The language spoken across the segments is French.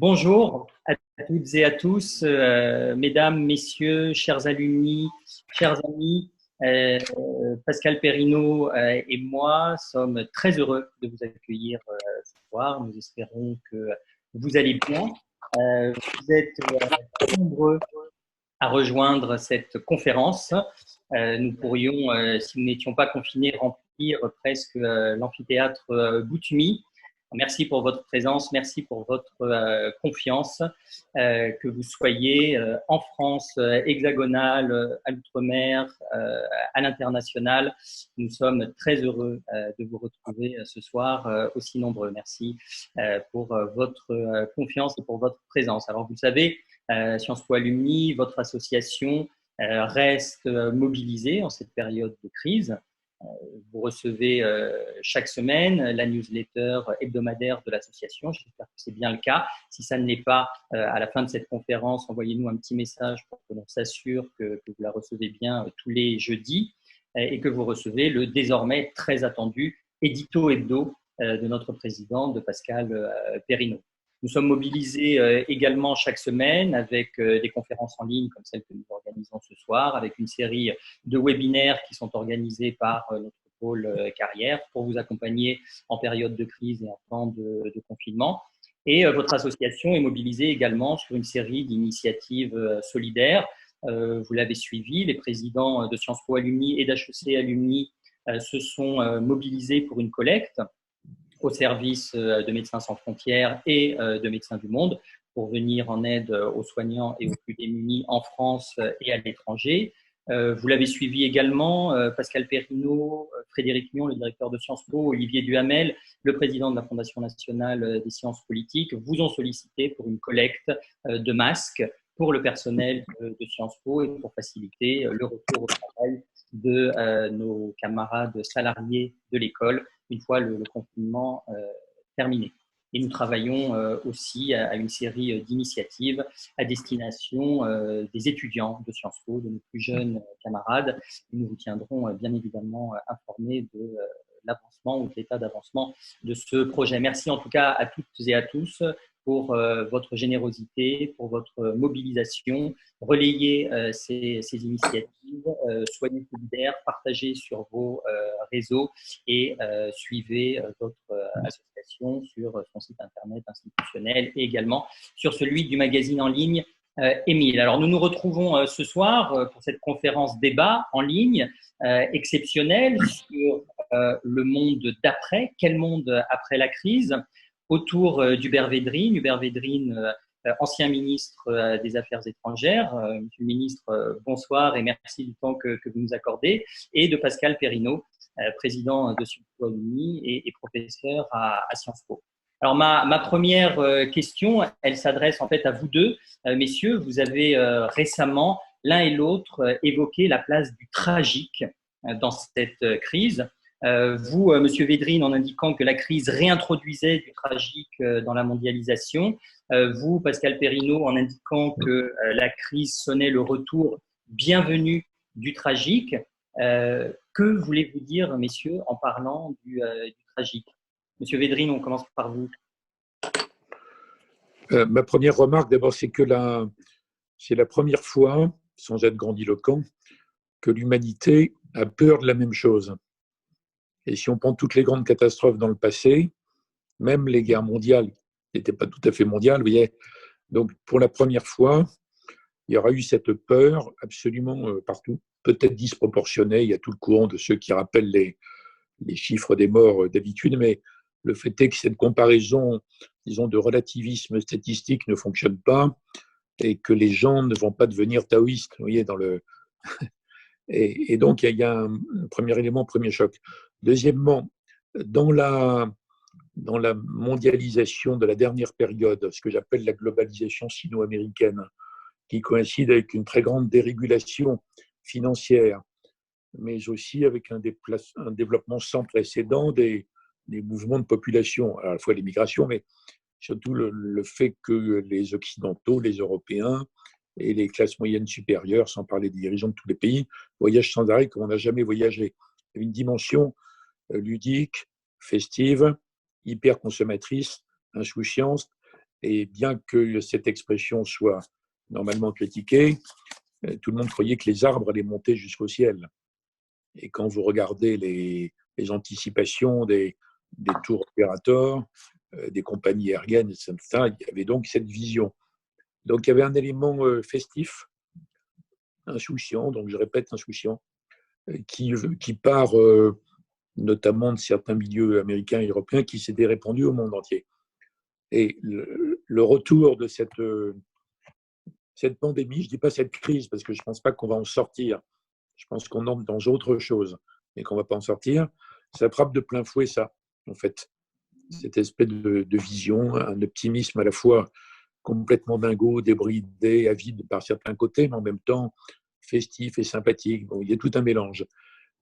Bonjour à toutes et à tous, mesdames, messieurs, chers alumni, chers amis. Pascal Perrineau et moi sommes très heureux de vous accueillir ce soir. Nous espérons que vous allez bien. Vous êtes nombreux à rejoindre cette conférence. Nous pourrions, si nous n'étions pas confinés, remplir presque l'amphithéâtre Boutumi. Merci pour votre présence, merci pour votre confiance, que vous soyez en France hexagonale, à l'outre-mer, à l'international. Nous sommes très heureux de vous retrouver ce soir aussi nombreux. Merci pour votre confiance et pour votre présence. Alors vous le savez, Sciences Po Alumni, votre association reste mobilisée en cette période de crise. Vous recevez chaque semaine la newsletter hebdomadaire de l'association. J'espère que c'est bien le cas. Si ça ne l'est pas, à la fin de cette conférence, envoyez-nous un petit message pour que l'on s'assure que vous la recevez bien tous les jeudis et que vous recevez le désormais très attendu édito hebdo de notre président, de Pascal Perrineau. Nous sommes mobilisés également chaque semaine avec des conférences en ligne comme celle que nous organisons ce soir, avec une série de webinaires qui sont organisés par notre pôle carrière pour vous accompagner en période de crise et en temps de confinement. Et votre association est mobilisée également sur une série d'initiatives solidaires. Vous l'avez suivi, les présidents de Sciences Po Alumni et d'HEC Alumni se sont mobilisés pour une collecte au service de Médecins sans frontières et de Médecins du monde pour venir en aide aux soignants et aux plus démunis en France et à l'étranger. Vous l'avez suivi également, Pascal Perrineau, Frédéric Mion, le directeur de Sciences Po, Olivier Duhamel, le président de la Fondation nationale des sciences politiques, vous ont sollicité pour une collecte de masques pour le personnel de Sciences Po et pour faciliter le retour au travail de nos camarades salariés de l'école une fois le confinement terminé. Et nous travaillons aussi à une série d'initiatives à destination des étudiants de Sciences Po, de nos plus jeunes camarades. Et nous vous tiendrons bien évidemment informés de l'avancement ou de l'état d'avancement de ce projet. Merci en tout cas à toutes et à tous pour votre générosité, pour votre mobilisation. Relayez ces initiatives, soyez solidaires, partagez sur vos réseaux et suivez votre association sur son site internet institutionnel et également sur celui du magazine en ligne Émile. Alors nous nous retrouvons ce soir pour cette conférence débat en ligne exceptionnelle sur le monde d'après. Quel monde après la crise? Autour d'Hubert Védrine. Hubert Védrine, ancien ministre des Affaires étrangères. Monsieur le ministre, bonsoir et merci du temps que vous nous accordez. Et de Pascal Perrineau, président de Sciences Po Alumni et professeur à Sciences Po. Alors ma première question, elle s'adresse en fait à vous deux, messieurs. Vous avez récemment l'un et l'autre évoqué la place du tragique dans cette crise. Vous, Monsieur Védrine, en indiquant que la crise réintroduisait du tragique dans la mondialisation. Vous, Pascal Perrineau, en indiquant que la crise sonnait le retour bienvenu du tragique. Que voulez-vous dire, messieurs, en parlant du tragique? Monsieur Védrine, on commence par vous. Ma première remarque, d'abord, c'est que c'est la première fois, sans être grandiloquent, que l'humanité a peur de la même chose. Et si on prend toutes les grandes catastrophes dans le passé, même les guerres mondiales n'étaient pas tout à fait mondiales, vous voyez. Donc, pour la première fois, il y aura eu cette peur absolument partout, peut-être disproportionnée. Il y a tout le courant de ceux qui rappellent les chiffres des morts d'habitude, mais le fait est que cette comparaison, disons, de relativisme statistique ne fonctionne pas et que les gens ne vont pas devenir taoïstes, vous voyez, et donc, il y a un premier élément, premier choc. Deuxièmement, dans la mondialisation de la dernière période, ce que j'appelle la globalisation sino-américaine, qui coïncide avec une très grande dérégulation financière, mais aussi avec un développement sans précédent des mouvements de population, à la fois l'immigration, mais surtout le fait que les Occidentaux, les Européens et les classes moyennes supérieures, sans parler des dirigeants de tous les pays, voyagent sans arrêt comme on n'a jamais voyagé. Il y a une dimension ludique, festive, hyper consommatrice, insouciante, Et bien que cette expression soit normalement critiquée, tout le monde croyait que les arbres allaient monter jusqu'au ciel. Et quand vous regardez les anticipations des tours opérateurs, des compagnies aériennes, etc., il y avait donc cette vision. Donc il y avait un élément festif, insouciant, donc je répète insouciant, qui part notamment de certains milieux américains et européens qui s'étaient répandus au monde entier. Et le retour de cette pandémie, je ne dis pas cette crise parce que je ne pense pas qu'on va en sortir, je pense qu'on entre dans autre chose, mais qu'on ne va pas en sortir, ça frappe de plein fouet ça, en fait. Cette espèce de vision, un optimisme à la fois complètement dingo, débridé, avide par certains côtés, mais en même temps festif et sympathique. Bon, il y a tout un mélange.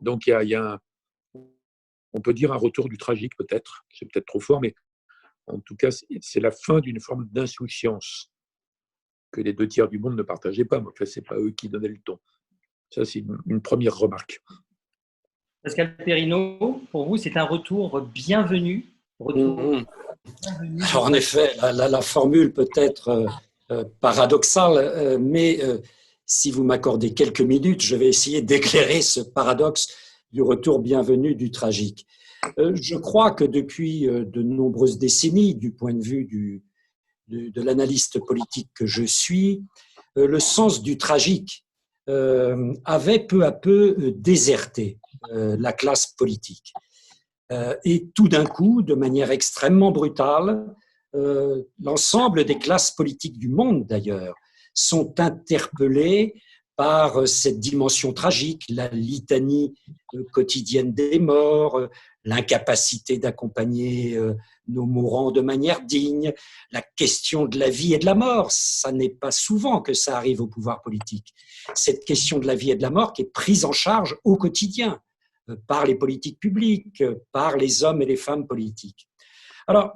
Donc il y a on peut dire un retour du tragique peut-être, c'est peut-être trop fort, mais en tout cas c'est la fin d'une forme d'insouciance que les 2 tiers du monde ne partageaient pas. Mais enfin, ce n'est pas eux qui donnaient le ton. Ça, c'est une première remarque. Pascal Perrineau, pour vous, c'est un retour bienvenu. Bienvenu. Alors, en effet, la formule peut être paradoxale, mais si vous m'accordez quelques minutes, je vais essayer d'éclairer ce paradoxe du retour bienvenu du tragique. Je crois que depuis de nombreuses décennies, du point de vue de l'analyste politique que je suis, le sens du tragique avait peu à peu déserté la classe politique. Et tout d'un coup, de manière extrêmement brutale, l'ensemble des classes politiques du monde, d'ailleurs, sont interpellées par cette dimension tragique, la litanie quotidienne des morts, l'incapacité d'accompagner nos mourants de manière digne, la question de la vie et de la mort. Ça n'est pas souvent que ça arrive au pouvoir politique. Cette question de la vie et de la mort qui est prise en charge au quotidien par les politiques publiques, par les hommes et les femmes politiques. Alors,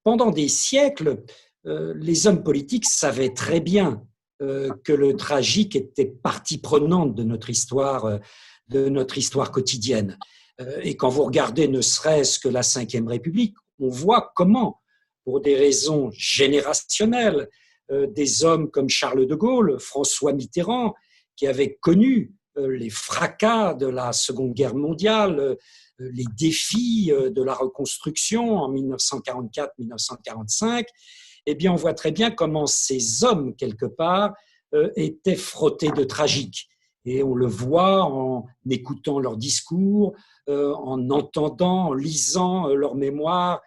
pendant des siècles, les hommes politiques savaient très bien que le tragique était partie prenante de notre histoire quotidienne. Et quand vous regardez ne serait-ce que la Ve République, on voit comment, pour des raisons générationnelles, des hommes comme Charles de Gaulle, François Mitterrand, qui avaient connu les fracas de la Seconde Guerre mondiale, les défis de la reconstruction en 1944-1945, eh bien, on voit très bien comment ces hommes, quelque part, étaient frottés de tragique. Et on le voit en écoutant leurs discours, en entendant, en lisant leurs mémoires.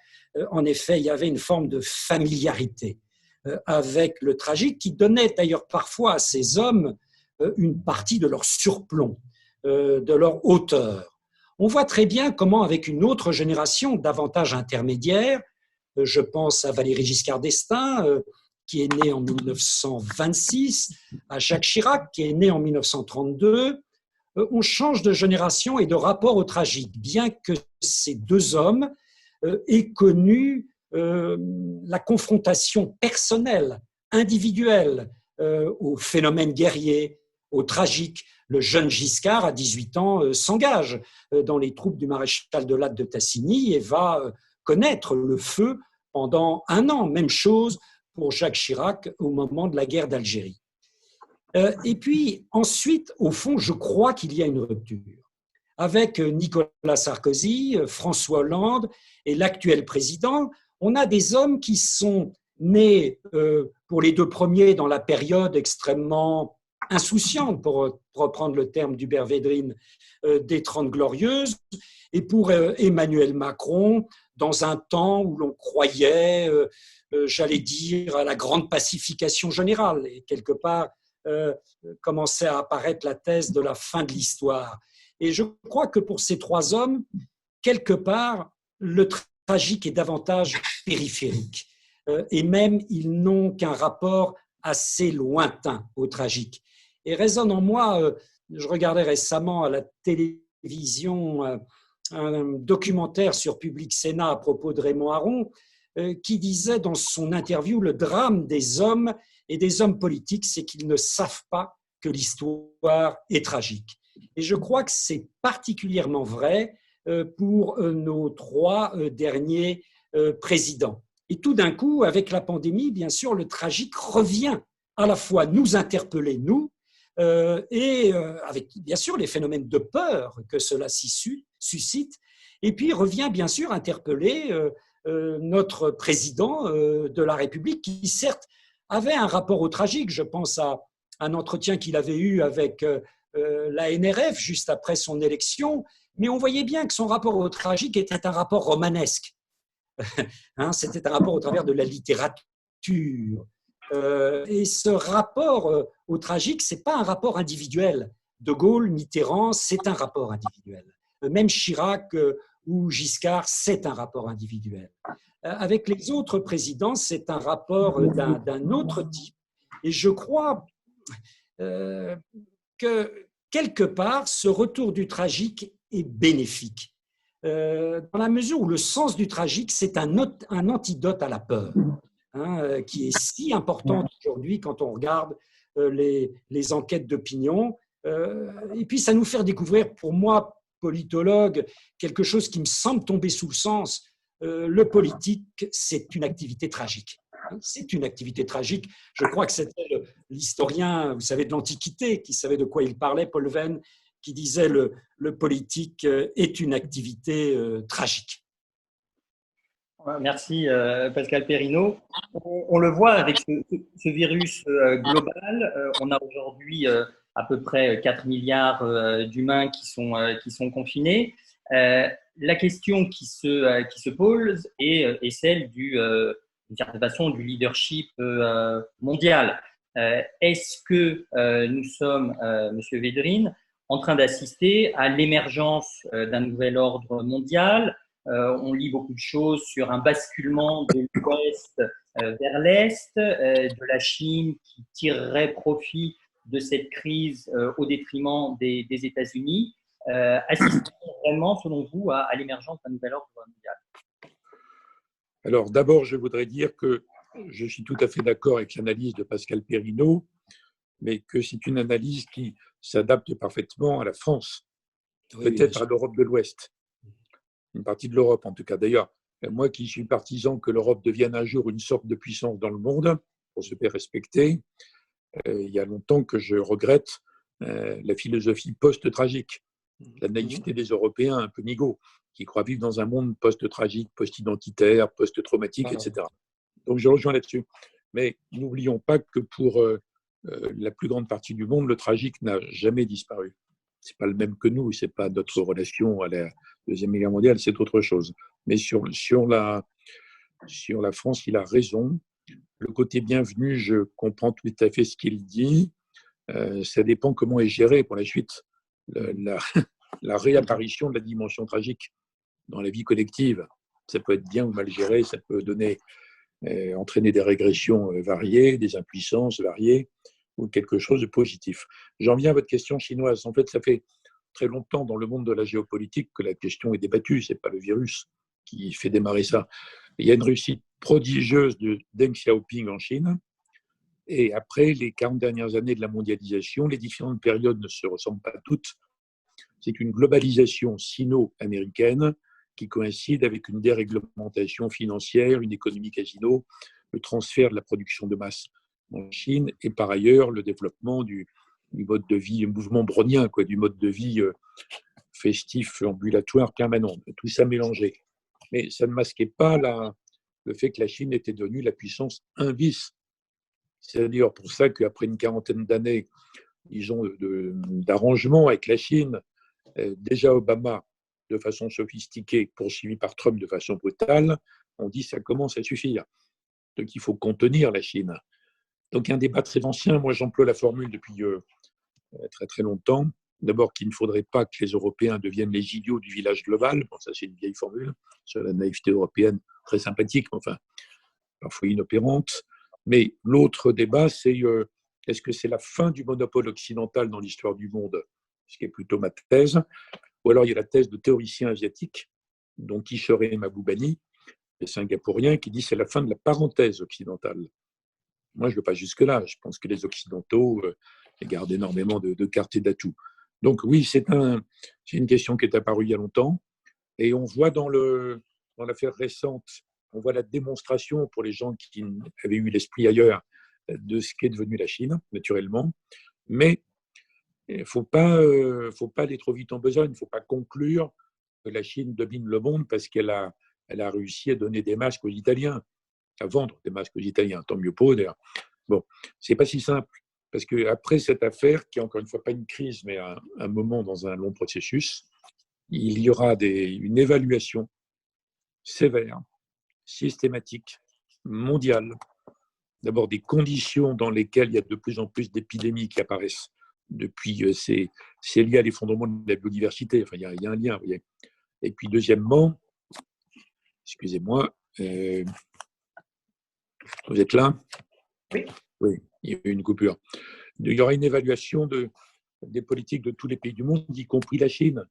En effet, il y avait une forme de familiarité avec le tragique qui donnait d'ailleurs parfois à ces hommes une partie de leur surplomb, de leur hauteur. On voit très bien comment, avec une autre génération davantage intermédiaire, je pense à Valéry Giscard d'Estaing, qui est né en 1926, à Jacques Chirac, qui est né en 1932, on change de génération et de rapport au tragique, bien que ces deux hommes aient connu la confrontation personnelle, individuelle, au phénomène guerrier, au tragique. Le jeune Giscard, à 18 ans, s'engage dans les troupes du maréchal de Latte de Tassigny et va connaître le feu pendant 1 an. Même chose pour Jacques Chirac au moment de la guerre d'Algérie. Et puis ensuite, au fond, je crois qu'il y a une rupture. Avec Nicolas Sarkozy, François Hollande et l'actuel président, on a des hommes qui sont nés, pour les 2 premiers, dans la période extrêmement insouciante, pour reprendre le terme d'Hubert Védrine, des 30 Glorieuses, et pour Emmanuel Macron, dans un temps où l'on croyait, j'allais dire, à la grande pacification générale, et quelque part, commençait à apparaître la thèse de la fin de l'histoire. Et je crois que pour ces 3 hommes, quelque part, le tragique est davantage périphérique. Et même, ils n'ont qu'un rapport assez lointain au tragique. Et résonne en moi, je regardais récemment à la télévision un documentaire sur Public Sénat à propos de Raymond Aron, qui disait dans son interview: le drame des hommes et des hommes politiques, c'est qu'ils ne savent pas que l'histoire est tragique. Et je crois que c'est particulièrement vrai pour nos 3 derniers présidents. Et tout d'un coup, avec la pandémie, bien sûr, le tragique revient à la fois nous interpeller, nous, et avec bien sûr les phénomènes de peur que cela suscite, et puis revient bien sûr interpeller notre président de la République qui certes avait un rapport au tragique. Je pense à un entretien qu'il avait eu avec la NRF juste après son élection, mais on voyait bien que son rapport au tragique était un rapport romanesque. C'était un rapport au travers de la littérature. Et ce rapport au tragique, ce n'est pas un rapport individuel. De Gaulle, Mitterrand, c'est un rapport individuel. Même Chirac ou Giscard, c'est un rapport individuel. Avec les autres présidents, c'est un rapport d'un autre type. Et je crois que quelque part, ce retour du tragique est bénéfique. Dans la mesure où le sens du tragique, c'est un antidote à la peur, qui est si importante aujourd'hui quand on regarde les enquêtes d'opinion. Et puis, ça nous fait découvrir, pour moi, politologue, quelque chose qui me semble tomber sous le sens. Le politique, c'est une activité tragique. C'est une activité tragique. Je crois que c'était l'historien, vous savez, de l'Antiquité, qui savait de quoi il parlait, Paul Venn, qui disait le politique est une activité tragique. Merci Pascal Perrineau. On le voit avec ce virus global. On a aujourd'hui à peu près 4 milliards d'humains qui sont confinés. La question qui se pose est celle d'une certaine façon, du leadership mondial. Est-ce que nous sommes, Monsieur Védrine, en train d'assister à l'émergence d'un nouvel ordre mondial? On lit beaucoup de choses sur un basculement de l'Ouest vers l'Est, de la Chine qui tirerait profit de cette crise au détriment des États-Unis. Assistons vraiment, selon vous, à l'émergence d'un nouvel ordre mondial? Alors d'abord, je voudrais dire que je suis tout à fait d'accord avec l'analyse de Pascal Perrineau, mais que c'est une analyse qui s'adapte parfaitement à la France, peut-être à l'Europe de l'Ouest, une partie de l'Europe en tout cas. D'ailleurs, moi qui suis partisan que l'Europe devienne un jour une sorte de puissance dans le monde, pour se faire respecter, il y a longtemps que je regrette la philosophie post-tragique, la naïveté des Européens un peu nigauds, qui croient vivre dans un monde post-tragique, post-identitaire, post-traumatique, etc. Donc je rejoins là-dessus. Mais n'oublions pas que pour la plus grande partie du monde, le tragique n'a jamais disparu. Ce n'est pas le même que nous, ce n'est pas notre relation à la Deuxième Guerre mondiale, c'est autre chose. Mais sur la France, il a raison. Le côté bienvenu, je comprends tout à fait ce qu'il dit. Ça dépend comment est géré pour la suite la réapparition de la dimension tragique dans la vie collective. Ça peut être bien ou mal géré, ça peut entraîner des régressions variées, des impuissances variées, ou quelque chose de positif. J'en viens à votre question chinoise. En fait, ça fait très longtemps dans le monde de la géopolitique que la question est débattue. Ce n'est pas le virus qui fait démarrer ça. Il y a une réussite prodigieuse de Deng Xiaoping en Chine. Et après les 40 dernières années de la mondialisation, les différentes périodes ne se ressemblent pas toutes. C'est une globalisation sino-américaine qui coïncide avec une déréglementation financière, une économie casino, le transfert de la production de masse en Chine et par ailleurs le développement du mode de vie, le mouvement brownien, du mode de vie festif, ambulatoire, permanent. Tout ça mélangé. Mais ça ne masquait pas le fait que la Chine était devenue la puissance un bis. C'est d'ailleurs pour ça qu'après une quarantaine d'années, disons, d'arrangement avec la Chine, déjà Obama, de façon sophistiquée, poursuivi par Trump de façon brutale, on dit que ça commence à suffire. Donc il faut contenir la Chine. Donc il y a un débat très ancien. Moi, j'emploie la formule depuis très très longtemps. D'abord, qu'il ne faudrait pas que les Européens deviennent les idiots du village global. Bon, ça, c'est une vieille formule sur la naïveté européenne, très sympathique, mais enfin, parfois inopérante. Mais l'autre débat, c'est est-ce que c'est la fin du monopole occidental dans l'histoire du monde, ce qui est plutôt ma thèse, ou alors il y a la thèse de théoriciens asiatiques, dont Kishore Mahbubani, les Singapouriens, qui dit que c'est la fin de la parenthèse occidentale. Moi, je ne veux pas jusque-là. Je pense que les Occidentaux gardent énormément de cartes et d'atouts. Donc oui, c'est une question qui est apparue il y a longtemps. Et on voit dans l'affaire récente on voit la démonstration pour les gens qui avaient eu l'esprit ailleurs de ce qu'est devenu la Chine, naturellement. Mais il ne faut pas aller trop vite en besogne. Il ne faut pas conclure que la Chine domine le monde parce qu'elle a réussi à donner des masques aux Italiens, à vendre des masques aux Italiens. Tant mieux pour eux, d'ailleurs. Bon, ce n'est pas si simple. Parce qu'après cette affaire, qui est encore une fois pas une crise, mais un moment dans un long processus, il y aura une évaluation sévère, systématique, mondiale. D'abord, des conditions dans lesquelles il y a de plus en plus d'épidémies qui apparaissent depuis, c'est lié à l'effondrement de la biodiversité. Enfin, il y a un lien, vous voyez. Et puis, deuxièmement, excusez-moi, vous êtes là? Oui. Oui, il y a eu une coupure. Il y aura une évaluation des politiques de tous les pays du monde, y compris la Chine.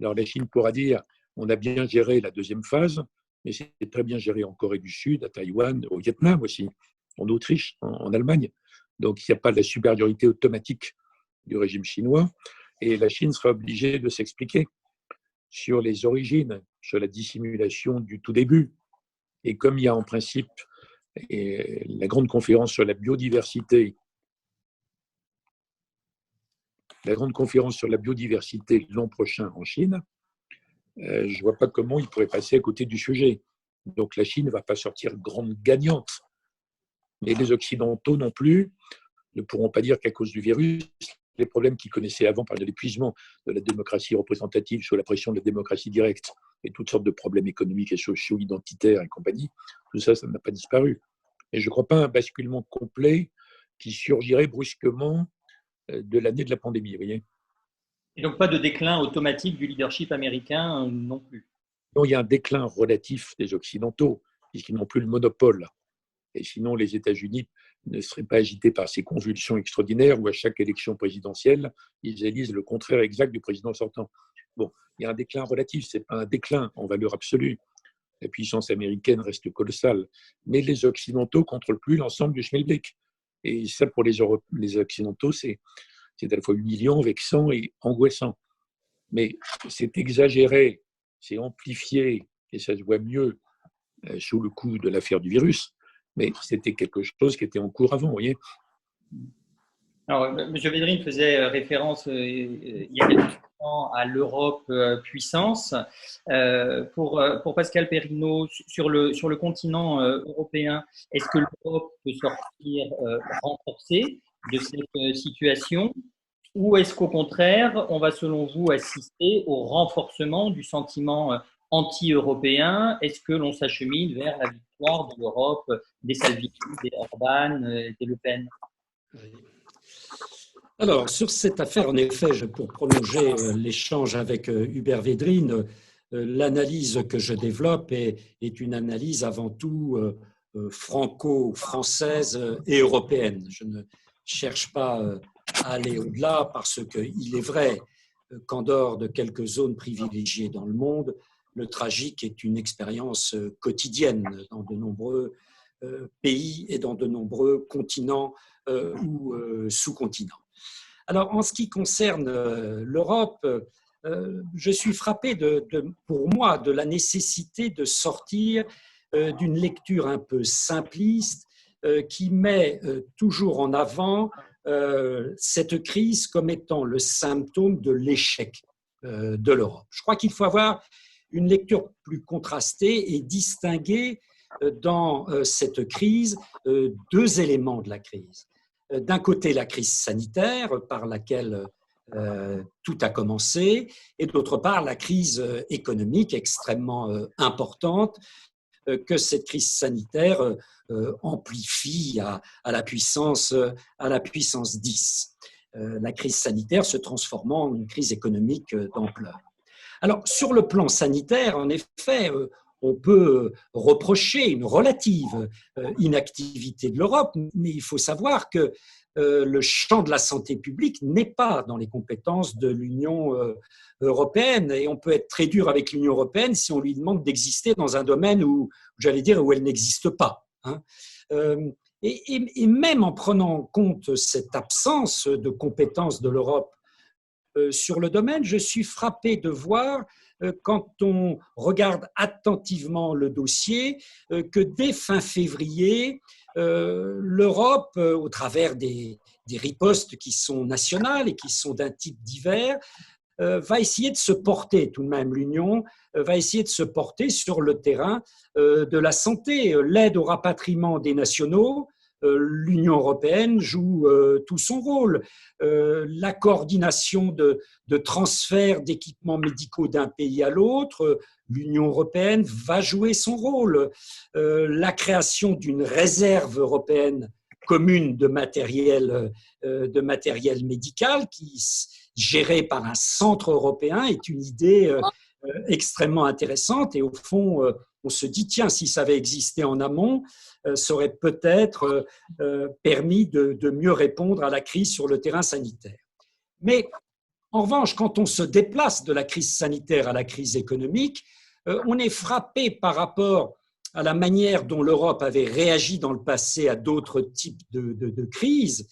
Alors, la Chine pourra dire on a bien géré la deuxième phase, mais c'est très bien géré en Corée du Sud, à Taïwan, au Vietnam aussi, en Autriche, en Allemagne. Donc, il n'y a pas de la supériorité automatique du régime chinois. Et la Chine sera obligée de s'expliquer sur les origines, sur la dissimulation du tout début. Et comme il y a en principe la grande conférence sur la biodiversité, l'an prochain en Chine, je ne vois pas comment il pourrait passer à côté du sujet. Donc la Chine ne va pas sortir grande gagnante. Mais les Occidentaux non plus ne pourront pas dire qu'à cause du virus, les problèmes qu'ils connaissaient avant par l'épuisement de la démocratie représentative sous la pression de la démocratie directe et toutes sortes de problèmes économiques et sociaux, identitaires et compagnie, tout ça, ça n'a pas disparu. Et je ne crois pas à un basculement complet qui surgirait brusquement de l'année de la pandémie, vous voyez. Et donc pas de déclin automatique du leadership américain non plus. Non, il y a un déclin relatif des Occidentaux, puisqu'ils n'ont plus le monopole. Et sinon, les États-Unis ne seraient pas agités par ces convulsions extraordinaires où à chaque élection présidentielle, ils élisent le contraire exact du président sortant. Bon, il y a un déclin relatif, ce n'est pas un déclin en valeur absolue. La puissance américaine reste colossale. Mais les Occidentaux ne contrôlent plus l'ensemble du schmilblick. Et ça, pour les Occidentaux, c'est à la fois humiliant, vexant et angoissant. Mais c'est exagéré, c'est amplifié, et ça se voit mieux sous le coup de l'affaire du virus. Mais c'était quelque chose qui était en cours avant, vous voyez. Alors, M. Védrine faisait référence il y a quelques temps à l'Europe puissance. Pour Pascal Perrineau, sur le continent européen, est-ce que l'Europe peut sortir renforcée de cette situation ou est-ce qu'au contraire, on va selon vous assister au renforcement du sentiment anti-européen? Est-ce que l'on s'achemine vers la victoire de l'Europe, des Salvini, des Orban, des Le Pen? Alors, sur cette affaire, en effet, pour prolonger l'échange avec Hubert Védrine, l'analyse que je développe est une analyse avant tout franco-française et européenne. Je ne cherche pas à aller au-delà parce qu'il est vrai qu'en dehors de quelques zones privilégiées dans le monde, le tragique est une expérience quotidienne dans de nombreux pays et dans de nombreux continents ou sous-continents. Alors, en ce qui concerne l'Europe, je suis frappé, pour moi, de la nécessité de sortir d'une lecture un peu simpliste qui met toujours en avant cette crise comme étant le symptôme de l'échec de l'Europe. Je crois qu'il faut avoir une lecture plus contrastée et distinguer dans cette crise deux éléments de la crise. D'un côté, la crise sanitaire par laquelle tout a commencé, et d'autre part, la crise économique extrêmement importante que cette crise sanitaire amplifie à la puissance 10. La crise sanitaire se transformant en une crise économique d'ampleur. Alors, sur le plan sanitaire, en effet, on peut reprocher une relative inactivité de l'Europe, mais il faut savoir que le champ de la santé publique n'est pas dans les compétences de l'Union européenne et on peut être très dur avec l'Union européenne si on lui demande d'exister dans un domaine où elle n'existe pas. Et même en prenant en compte cette absence de compétences de l'Europe sur le domaine, je suis frappé de voir quand on regarde attentivement le dossier, que dès fin février, l'Europe, au travers des ripostes qui sont nationales et qui sont d'un type divers, va essayer de se porter, tout de même, l'Union va essayer de se porter sur le terrain de la santé. L'aide au rapatriement des nationaux, l'Union européenne joue tout son rôle. La coordination de transfert d'équipements médicaux d'un pays à l'autre, l'Union européenne va jouer son rôle. La création d'une réserve européenne commune de matériel médical géré par un centre européen est une idée extrêmement intéressante. Et au fond, on se dit, tiens, si ça avait existé en amont, ça aurait peut-être permis de mieux répondre à la crise sur le terrain sanitaire. Mais en revanche, quand on se déplace de la crise sanitaire à la crise économique, on est frappé par rapport à la manière dont l'Europe avait réagi dans le passé à d'autres types de crises.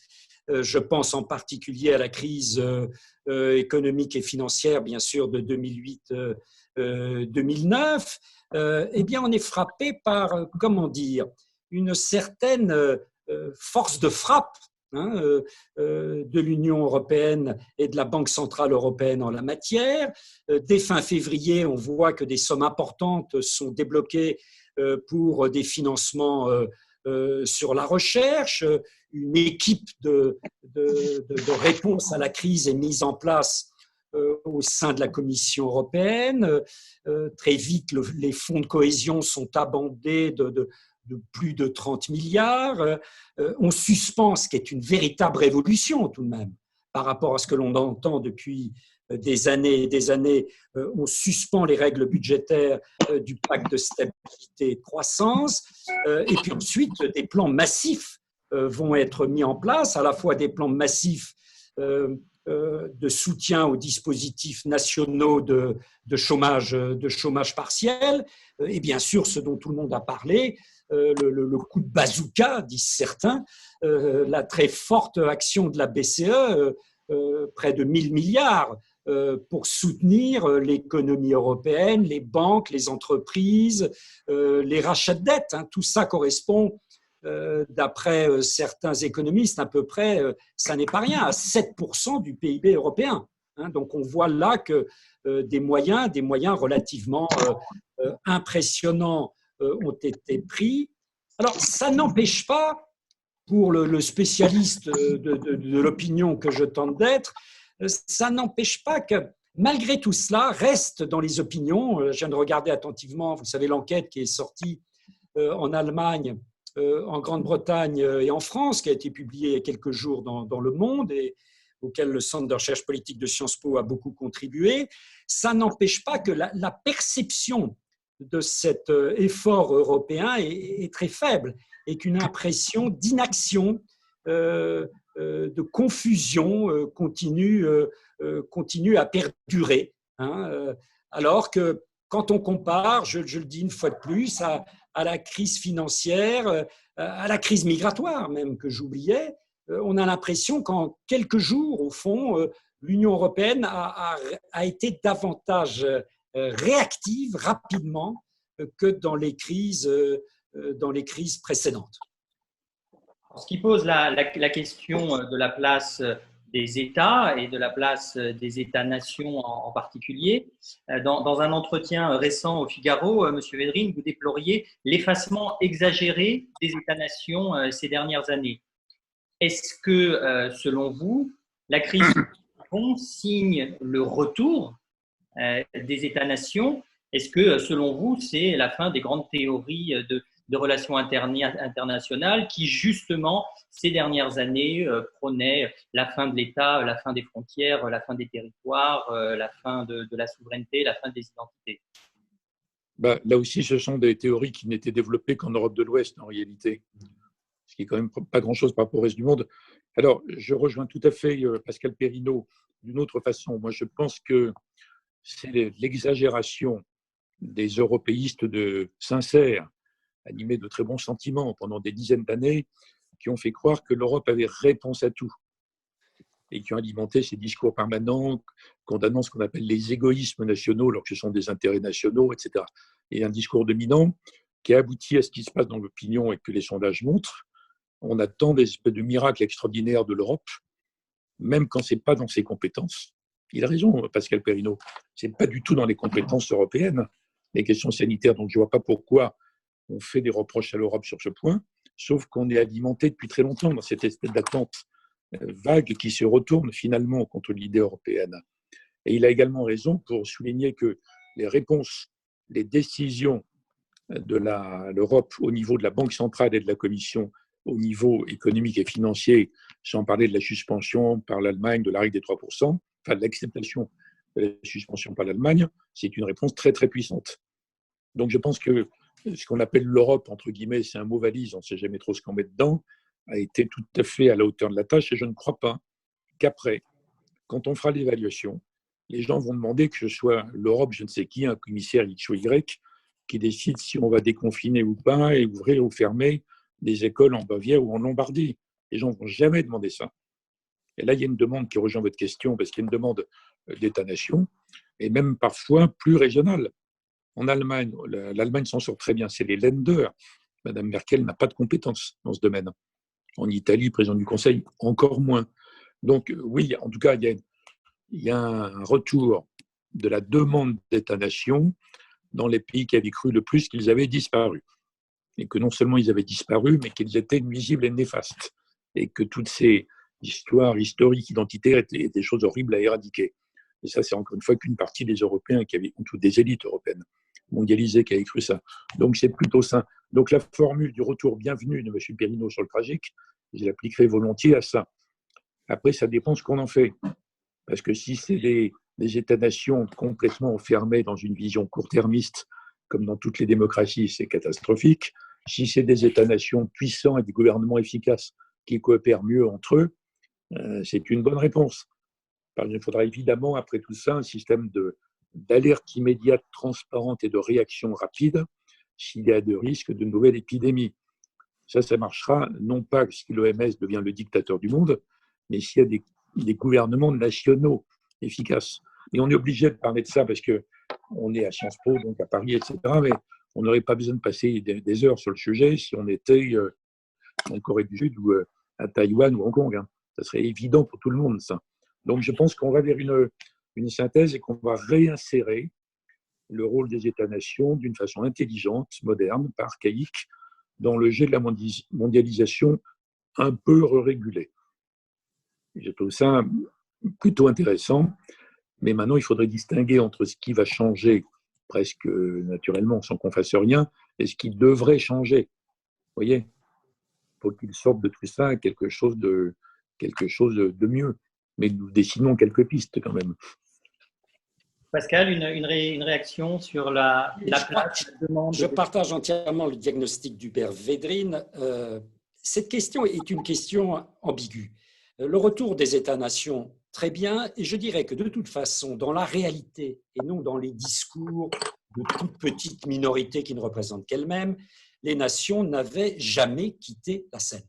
Je pense en particulier à la crise économique et financière, bien sûr, de 2008-2009. Eh bien, on est frappé par, comment dire, une certaine force de frappe de l'Union européenne et de la Banque centrale européenne en la matière. Dès fin février, on voit que des sommes importantes sont débloquées pour des financements sur la recherche. Une équipe de réponse à la crise est mise en place au sein de la Commission européenne. Très vite, les fonds de cohésion sont abondés de plus de 30 milliards. On suspend, ce qui est une véritable révolution tout de même, par rapport à ce que l'on entend depuis des années et des années. On suspend les règles budgétaires du pacte de stabilité et de croissance. Et puis ensuite, des plans massifs vont être mis en place, à la fois des plans massifs de soutien aux dispositifs nationaux de chômage partiel, et bien sûr, ce dont tout le monde a parlé, le coup de bazooka, disent certains, la très forte action de la BCE, près de 1 000 milliards pour soutenir l'économie européenne, les banques, les entreprises, les rachats de dettes. Tout ça correspond, d'après certains économistes, à peu près, ça n'est pas rien, à 7% du PIB européen. Donc on voit là que des moyens relativement impressionnants ont été pris. Alors ça n'empêche pas, pour le spécialiste de l'opinion que je tente d'être, ça n'empêche pas que malgré tout cela reste dans les opinions. Je viens de regarder attentivement, vous savez, l'enquête qui est sortie en Allemagne, en Grande-Bretagne et en France, qui a été publiée il y a quelques jours dans Le Monde et auquel le Centre de recherche politique de Sciences Po a beaucoup contribué. Ça n'empêche pas que la perception de cet effort européen est très faible et qu'une impression d'inaction, de confusion continue à perdurer. Alors que quand on compare, je le dis une fois de plus, à la crise financière, à la crise migratoire même que j'oubliais, on a l'impression qu'en quelques jours, au fond, l'Union européenne a été davantage réactive rapidement que dans les crises précédentes. Ce qui pose la question de la place des États et de la place des États-nations en particulier. Dans un entretien récent au Figaro, M. Védrine, vous déploriez l'effacement exagéré des États-nations ces dernières années. Est-ce que, selon vous, la crise signe le retour des États-nations? Est-ce que, selon vous, c'est la fin des grandes théories de relations internationales qui, justement, ces dernières années, prônaient la fin de l'État, la fin des frontières, la fin des territoires, la fin de la souveraineté, la fin des identités? Là aussi, ce sont des théories qui n'étaient développées qu'en Europe de l'Ouest, en réalité, ce qui est quand même pas grand-chose par rapport au reste du monde. Alors, je rejoins tout à fait Pascal Perrineau d'une autre façon. Moi, je pense que c'est l'exagération des européistes sincères, animés de très bons sentiments pendant des dizaines d'années, qui ont fait croire que l'Europe avait réponse à tout. et qui ont alimenté ces discours permanents condamnant ce qu'on appelle les égoïsmes nationaux, alors que ce sont des intérêts nationaux, etc. Et un discours dominant qui a abouti à ce qui se passe dans l'opinion et que les sondages montrent. On attend des espèces de miracles extraordinaires de l'Europe, même quand ce n'est pas dans ses compétences. Il a raison, Pascal Perrineau, ce n'est pas du tout dans les compétences européennes, les questions sanitaires. Donc je ne vois pas pourquoi on fait des reproches à l'Europe sur ce point, sauf qu'on est alimenté depuis très longtemps dans cette espèce d'attente vague qui se retourne finalement contre l'idée européenne. Et il a également raison pour souligner que les réponses, les décisions de l'Europe au niveau de la Banque centrale et de la Commission au niveau économique et financier, sans parler de la suspension par l'Allemagne de la règle des 3%, enfin de l'acceptation de la suspension par l'Allemagne, c'est une réponse très très puissante. Donc je pense que ce qu'on appelle l'Europe, entre guillemets, c'est un mot valise, on ne sait jamais trop ce qu'on met dedans, a été tout à fait à la hauteur de la tâche, et je ne crois pas qu'après, quand on fera l'évaluation, les gens vont demander que ce soit l'Europe, je ne sais qui, un commissaire X ou Y, qui décide si on va déconfiner ou pas et ouvrir ou fermer des écoles en Bavière ou en Lombardie. Les gens ne vont jamais demander ça. Et là, il y a une demande qui rejoint votre question, parce qu'il y a une demande d'État-nation, et même parfois plus régionale. En Allemagne, l'Allemagne s'en sort très bien, c'est les Länder. Madame Merkel n'a pas de compétences dans ce domaine. En Italie, président du Conseil, encore moins. Donc oui, en tout cas, il y a un retour de la demande d'État-nation dans les pays qui avaient cru le plus qu'ils avaient disparu. Et que non seulement ils avaient disparu, mais qu'ils étaient nuisibles et néfastes. Et que toutes ces histoires historiques, identitaires étaient des choses horribles à éradiquer. Et ça, c'est encore une fois qu'une partie des Européens qui avaient, ou toutes des élites européennes mondialisées qui avaient cru ça. Donc c'est plutôt ça. Donc la formule du retour bienvenu de M. Perrineau sur le tragique, je l'appliquerai volontiers à ça. Après, ça dépend ce qu'on en fait. Parce que si c'est des États-nations complètement enfermés dans une vision court-termiste, comme dans toutes les démocraties, c'est catastrophique. Si c'est des États-nations puissants et des gouvernements efficaces qui coopèrent mieux entre eux, c'est une bonne réponse. Il faudra évidemment, après tout ça, un système d'alerte immédiate, transparente et de réaction rapide s'il y a de risques de nouvelles épidémies. Ça marchera non pas si l'OMS devient le dictateur du monde, mais s'il y a des gouvernements nationaux efficaces. Et on est obligé de parler de ça parce qu'on est à Sciences Po, donc à Paris, etc. Mais on n'aurait pas besoin de passer des heures sur le sujet si on était en Corée du Sud ou à Taïwan ou Hong Kong. Ça serait évident pour tout le monde, ça. Donc je pense qu'on va vers une synthèse et qu'on va réinsérer le rôle des États-nations d'une façon intelligente, moderne, pas archaïque, dans le jeu de la mondialisation un peu régulée. Je trouve ça plutôt intéressant, mais maintenant il faudrait distinguer entre ce qui va changer presque naturellement sans qu'on fasse rien et ce qui devrait changer. Vous voyez, il faut qu'il sorte de tout ça quelque chose de mieux. Mais nous dessinons quelques pistes quand même. Pascal, une réaction sur la place, la demande. Je partage entièrement le diagnostic d'Hubert Védrine. Cette question est une question ambiguë. Le retour des États-nations, très bien, et je dirais que de toute façon, dans la réalité, et non dans les discours de toutes petites minorités qui ne représentent qu'elles-mêmes, les nations n'avaient jamais quitté la scène.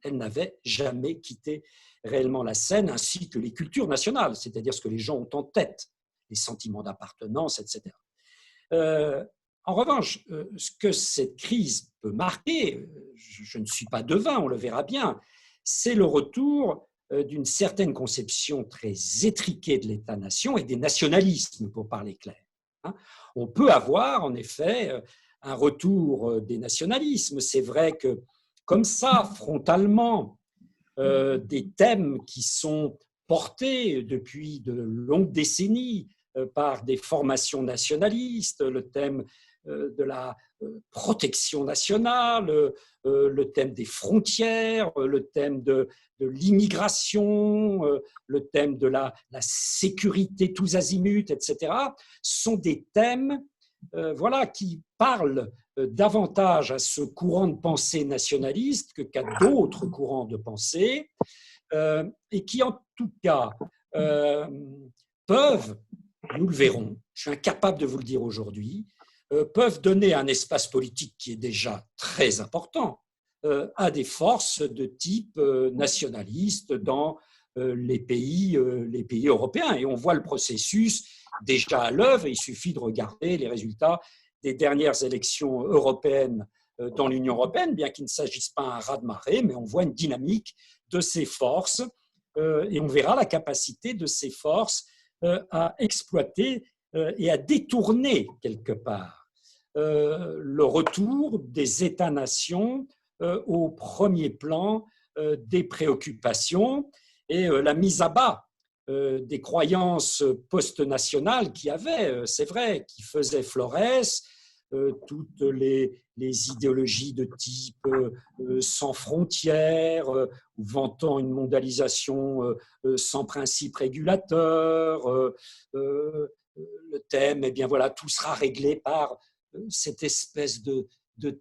Elles n'avaient jamais quitté réellement la scène, ainsi que les cultures nationales, c'est-à-dire ce que les gens ont en tête, les sentiments d'appartenance, etc. En revanche, ce que cette crise peut marquer, je ne suis pas devin, on le verra bien, c'est le retour d'une certaine conception très étriquée de l'État-nation et des nationalismes, pour parler clair. On peut avoir, en effet, un retour des nationalismes. C'est vrai que, comme ça, frontalement, des thèmes qui sont portés depuis de longues décennies par des formations nationalistes, le thème de la protection nationale, le thème des frontières, le thème de l'immigration, le thème de la sécurité tous azimuts, etc., sont des thèmes qui parlent davantage à ce courant de pensée nationaliste qu'à d'autres courants de pensée, et qui, en tout cas, peuvent, nous le verrons, je suis incapable de vous le dire aujourd'hui, peuvent donner un espace politique qui est déjà très important à des forces de type nationaliste dans les pays européens. Et on voit le processus déjà à l'œuvre. Il suffit de regarder les résultats des dernières élections européennes dans l'Union européenne, bien qu'il ne s'agisse pas d'un raz-de-marée, mais on voit une dynamique de ces forces et on verra la capacité de ces forces à exploiter et à détourner quelque part le retour des États-nations au premier plan des préoccupations et la mise à bas des croyances post-nationales qui avaient, c'est vrai, qui faisaient florès, toutes les idéologies de type sans frontières, vantant une mondialisation sans principe régulateur. Le thème, eh bien voilà, tout sera réglé par cette espèce de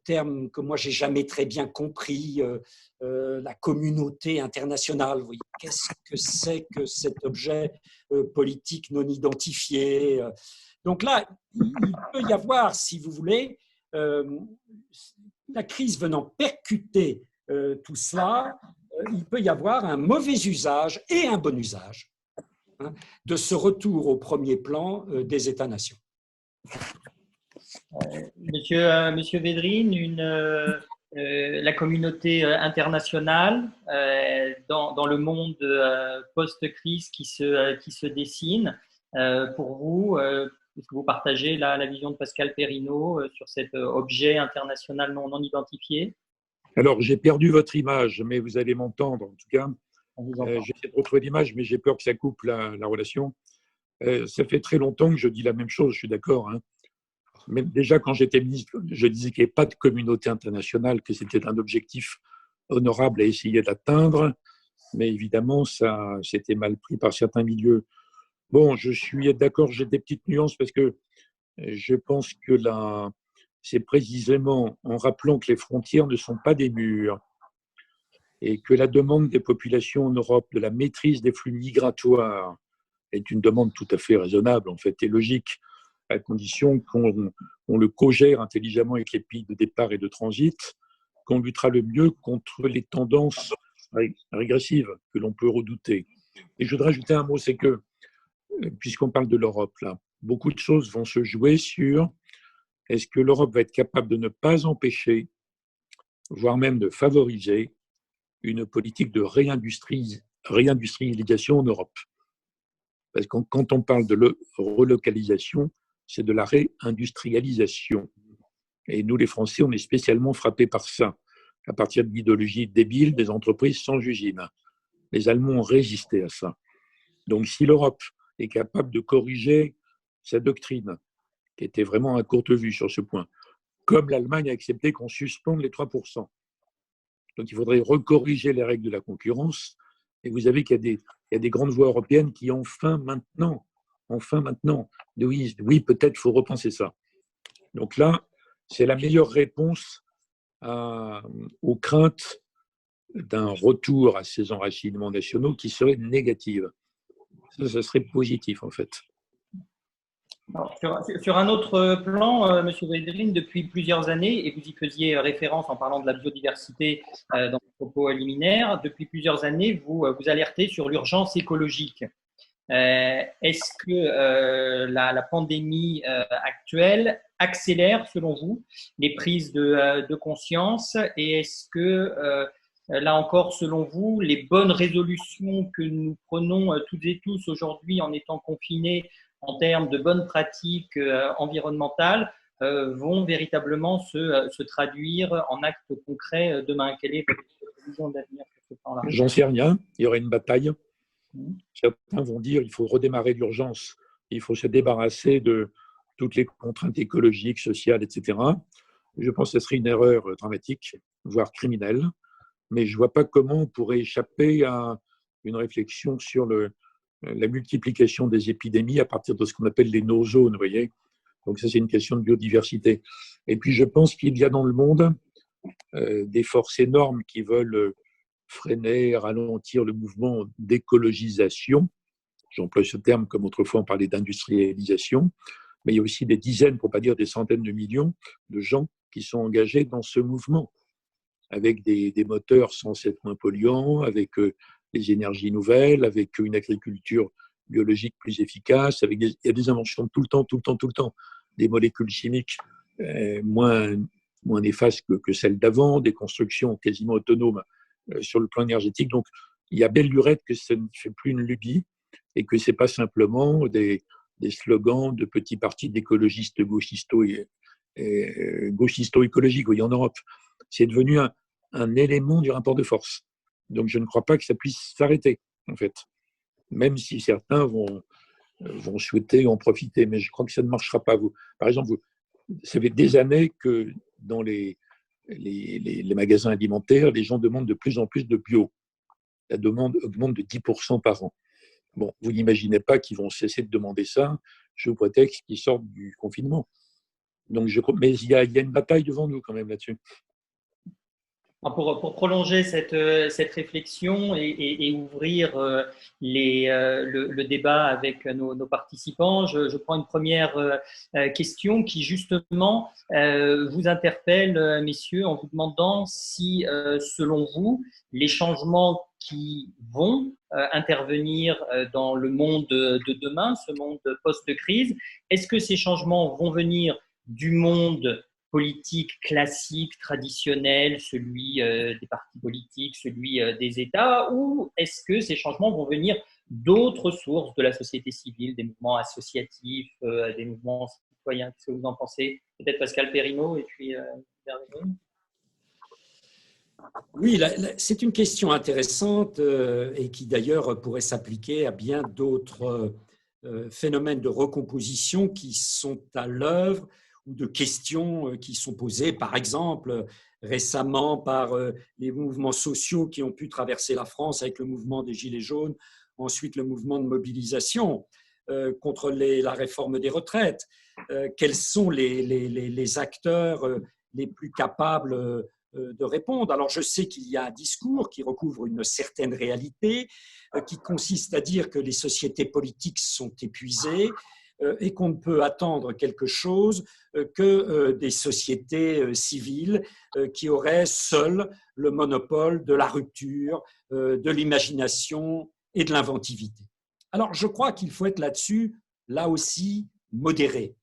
terme que moi j'ai jamais très bien compris, la communauté internationale. Vous voyez, qu'est-ce que c'est que cet objet politique non identifié? Donc là, il peut y avoir, si vous voulez, la crise venant percuter tout cela, il peut y avoir un mauvais usage et un bon usage de ce retour au premier plan des États-nations. Monsieur Védrine, la communauté internationale dans le monde post-crise qui se dessine, pour vous, est-ce que vous partagez la vision de Pascal Perrineau sur cet objet international non identifié? Alors, j'ai perdu votre image, mais vous allez m'entendre en tout cas. J'essaie de retrouver l'image, mais j'ai peur que ça coupe la relation. Ça fait très longtemps que je dis la même chose, je suis d'accord. Hein. Mais déjà, quand j'étais ministre, je disais qu'il n'y avait pas de communauté internationale, que c'était un objectif honorable à essayer d'atteindre. Mais évidemment, ça c'était mal pris par certains milieux. Bon, je suis d'accord, j'ai des petites nuances parce que je pense que là, c'est précisément en rappelant que les frontières ne sont pas des murs et que la demande des populations en Europe de la maîtrise des flux migratoires est une demande tout à fait raisonnable, en fait, et logique, à condition qu'on le cogère intelligemment avec les pays de départ et de transit, qu'on luttera le mieux contre les tendances régressives que l'on peut redouter. Et je voudrais ajouter un mot, c'est que, puisqu'on parle de l'Europe, là, beaucoup de choses vont se jouer sur est-ce que l'Europe va être capable de ne pas empêcher, voire même de favoriser, une politique de réindustrialisation en Europe. Parce que quand on parle de relocalisation, c'est de la réindustrialisation. Et nous, les Français, on est spécialement frappés par ça, à partir de l'idéologie débile des entreprises sans usine. Les Allemands ont résisté à ça. Donc, si l'Europe est capable de corriger sa doctrine, qui était vraiment à courte vue sur ce point, comme l'Allemagne a accepté qu'on suspende les 3%. Donc, il faudrait recorriger les règles de la concurrence. Et vous savez qu'il y a des grandes voix européennes qui enfin maintenant, oui, peut-être il faut repenser ça. Donc là, c'est la meilleure réponse aux craintes d'un retour à ces enracinements nationaux qui serait négative. Ça serait positif, en fait. Alors, sur un autre plan, Monsieur Védrine, depuis plusieurs années, et vous y faisiez référence en parlant de la biodiversité dans vos propos liminaires, depuis plusieurs années, vous alertez sur l'urgence écologique. Est-ce que la pandémie actuelle accélère, selon vous, les prises de conscience? Et est-ce que, là encore, selon vous, les bonnes résolutions que nous prenons toutes et tous aujourd'hui en étant confinés en termes de bonnes pratiques environnementales vont véritablement se traduire en actes concrets demain? Quelle est votre vision d'avenir sur ce plan-là? J'en sais rien. Il y aurait une bataille. Certains vont dire qu'il faut redémarrer d'urgence, il faut se débarrasser de toutes les contraintes écologiques, sociales, etc. Je pense que ce serait une erreur dramatique, voire criminelle, mais je ne vois pas comment on pourrait échapper à une réflexion sur la multiplication des épidémies à partir de ce qu'on appelle les no-zones, vous voyez. Donc ça, c'est une question de biodiversité. Et puis, je pense qu'il y a dans le monde des forces énormes qui veulent freiner, ralentir le mouvement d'écologisation. J'emploie ce terme comme autrefois on parlait d'industrialisation, mais il y a aussi des dizaines, pour ne pas dire des centaines de millions de gens qui sont engagés dans ce mouvement, avec des moteurs censés être moins polluants, avec les énergies nouvelles, avec une agriculture biologique plus efficace, il y a des inventions tout le temps, des molécules chimiques moins néfastes que celles d'avant, des constructions quasiment autonomes sur le plan énergétique. Donc, il y a belle lurette que ça ne fait plus une lubie et que ce n'est pas simplement des slogans de petits partis d'écologistes gauchisto-écologiques en Europe. C'est devenu un élément du rapport de force. Donc, je ne crois pas que ça puisse s'arrêter, en fait. Même si certains vont souhaiter en profiter. Mais je crois que ça ne marchera pas. Par exemple, ça fait des années que dans les magasins alimentaires, les gens demandent de plus en plus de bio. La demande augmente de 10% par an. Bon, vous n'imaginez pas qu'ils vont cesser de demander ça sous prétexte qu'ils sortent du confinement. Donc, mais il y a une bataille devant nous quand même là-dessus. Pour prolonger cette réflexion et ouvrir le débat avec nos participants, je prends une première question qui justement vous interpelle, messieurs, en vous demandant si, selon vous, les changements qui vont intervenir dans le monde de demain, ce monde post-crise, est-ce que ces changements vont venir du monde politique classique, traditionnel, celui des partis politiques, celui des États, ou est-ce que ces changements vont venir d'autres sources de la société civile, des mouvements associatifs, des mouvements citoyens? Qu'est-ce que vous en pensez? Peut-être Pascal Perrineau et puis Bernard. Oui, c'est une question intéressante et qui d'ailleurs pourrait s'appliquer à bien d'autres phénomènes de recomposition qui sont à l'œuvre ou de questions qui sont posées, par exemple, récemment par les mouvements sociaux qui ont pu traverser la France avec le mouvement des Gilets jaunes, ensuite le mouvement de mobilisation contre la réforme des retraites. Quels sont les acteurs les plus capables de répondre? Alors, je sais qu'il y a un discours qui recouvre une certaine réalité, qui consiste à dire que les sociétés politiques sont épuisées, et qu'on ne peut attendre quelque chose que des sociétés civiles qui auraient seules le monopole de la rupture, de l'imagination et de l'inventivité. Alors, je crois qu'il faut être là-dessus, là aussi, modéré.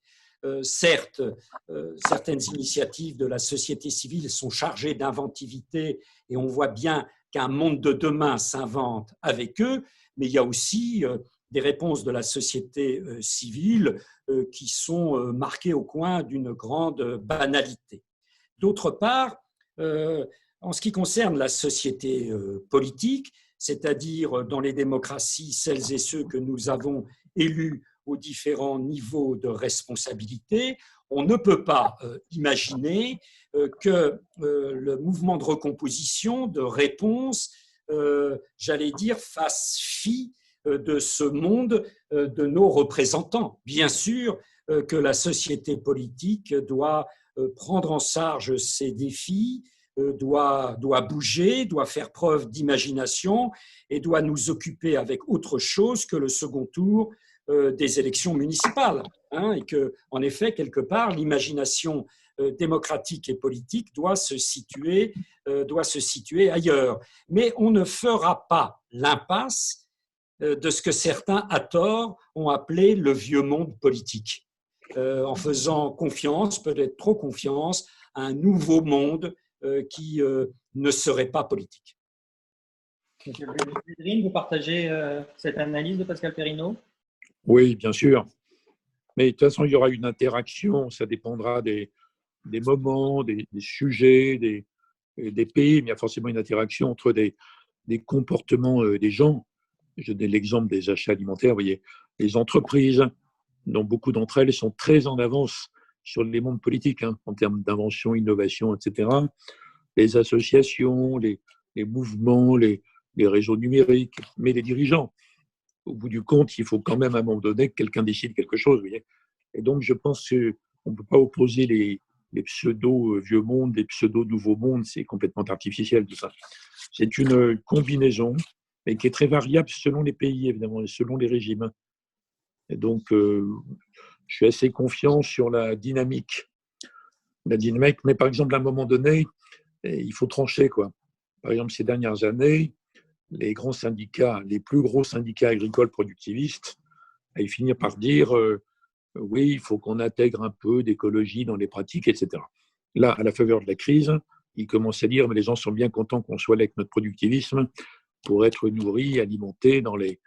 Certes, certaines initiatives de la société civile sont chargées d'inventivité et on voit bien qu'un monde de demain s'invente avec eux, mais il y a aussi des réponses de la société civile qui sont marquées au coin d'une grande banalité. D'autre part, en ce qui concerne la société politique, c'est-à-dire dans les démocraties, celles et ceux que nous avons élus aux différents niveaux de responsabilité, on ne peut pas imaginer que le mouvement de recomposition, de réponse, j'allais dire, fasse fi de ce monde de nos représentants. Bien sûr que la société politique doit prendre en charge ces défis, doit bouger, doit faire preuve d'imagination et doit nous occuper avec autre chose que le second tour des élections municipales. Et que, en effet, quelque part, l'imagination démocratique et politique doit se situer ailleurs. Mais on ne fera pas l'impasse de ce que certains, à tort, ont appelé le vieux monde politique, en faisant confiance, peut-être trop confiance, à un nouveau monde qui ne serait pas politique. Monsieur Védrine, vous partagez cette analyse de Pascal Perrineau? Oui, bien sûr. Mais de toute façon, il y aura une interaction, ça dépendra des moments, des sujets, des pays, mais il y a forcément une interaction entre des comportements des gens. Je donne l'exemple des achats alimentaires. Vous voyez, les entreprises, dont beaucoup d'entre elles sont très en avance sur les mondes politiques, en termes d'invention, innovation, etc. Les associations, les mouvements, les réseaux numériques, mais les dirigeants. Au bout du compte, il faut quand même à un moment donné que quelqu'un décide quelque chose. Vous voyez. Et donc, je pense qu'on ne peut pas opposer les pseudo-vieux mondes, les pseudo-nouveaux mondes. C'est complètement artificiel tout ça. C'est une combinaison, mais qui est très variable selon les pays, évidemment, et selon les régimes. Et donc, je suis assez confiant sur la dynamique. Mais par exemple, à un moment donné, il faut trancher, quoi. Par exemple, ces dernières années, les grands syndicats, les plus gros syndicats agricoles productivistes, allaient finir par dire oui, il faut qu'on intègre un peu d'écologie dans les pratiques, etc. Là, à la faveur de la crise, ils commencent à dire mais les gens sont bien contents qu'on soit là avec notre productivisme pour être nourris, alimentés dans les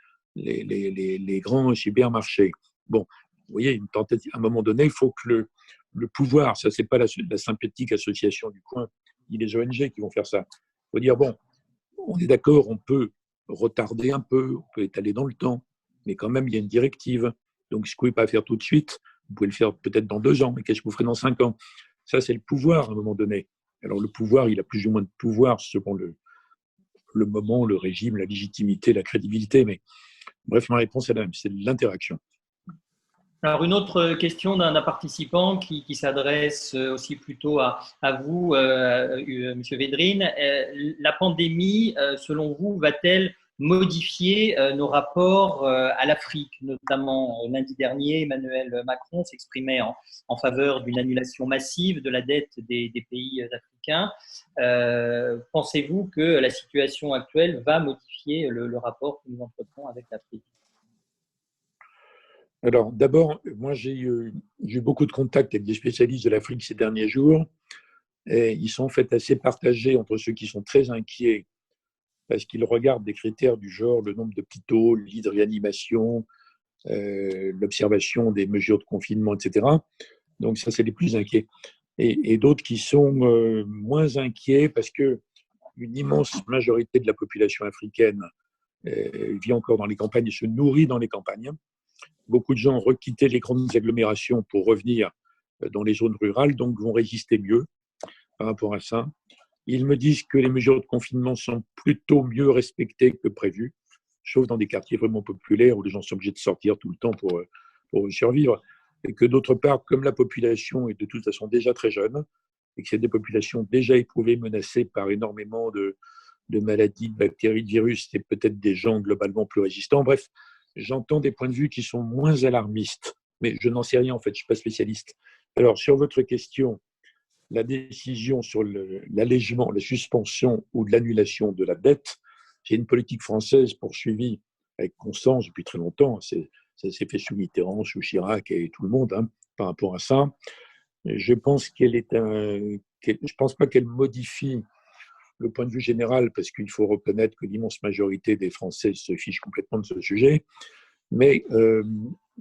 grands supermarchés. Bon, vous voyez, une tentative, à un moment donné, il faut que le pouvoir, ça, c'est pas la sympathique association du coin, ni les ONG qui vont faire ça. Il faut dire, bon, on est d'accord, on peut retarder un peu, on peut étaler dans le temps, mais quand même, il y a une directive. Donc, ce que vous ne pouvez pas faire tout de suite, vous pouvez le faire peut-être dans 2 ans, mais qu'est-ce que vous ferez dans 5 ans? Ça, c'est le pouvoir à un moment donné. Alors, le pouvoir, il a plus ou moins de pouvoir selon le moment, le régime, la légitimité, la crédibilité. Mais bref, ma réponse est la même, c'est l'interaction. Alors, une autre question d'un participant qui s'adresse aussi plutôt à vous, Monsieur Védrine. La pandémie, selon vous, va-t-elle modifier nos rapports à l'Afrique? Notamment, lundi dernier, Emmanuel Macron s'exprimait en faveur d'une annulation massive de la dette des pays africains. Pensez-vous que la situation actuelle va modifier le rapport que nous entretenons avec l'Afrique? Alors, d'abord, moi, j'ai eu beaucoup de contacts avec des spécialistes de l'Afrique ces derniers jours, et ils sont en fait assez partagés entre ceux qui sont très inquiets parce qu'ils regardent des critères du genre le nombre d'hôpitaux, le lit de réanimation, l'observation des mesures de confinement, etc. Donc, ça, c'est les plus inquiets. Et d'autres qui sont moins inquiets parce que une immense majorité de la population africaine vit encore dans les campagnes et se nourrit dans les campagnes. Beaucoup de gens ont requitté les grandes agglomérations pour revenir dans les zones rurales, donc vont résister mieux par rapport à ça. Ils me disent que les mesures de confinement sont plutôt mieux respectées que prévu, sauf dans des quartiers vraiment populaires où les gens sont obligés de sortir tout le temps pour survivre. Et que d'autre part, comme la population est de toute façon déjà très jeune, et que c'est des populations déjà éprouvées, menacées par énormément de maladies, de bactéries, de virus, c'est peut-être des gens globalement plus résistants. Bref, j'entends des points de vue qui sont moins alarmistes, mais je n'en sais rien en fait, je ne suis pas spécialiste. Alors, sur votre question, la décision sur l'allègement, la suspension ou de l'annulation de la dette, c'est une politique française poursuivie avec constance depuis très longtemps. Ça s'est fait sous Mitterrand, sous Chirac et tout le monde par rapport à ça. Je pense je pense pas qu'elle modifie le point de vue général, parce qu'il faut reconnaître que l'immense majorité des Français se fichent complètement de ce sujet, mais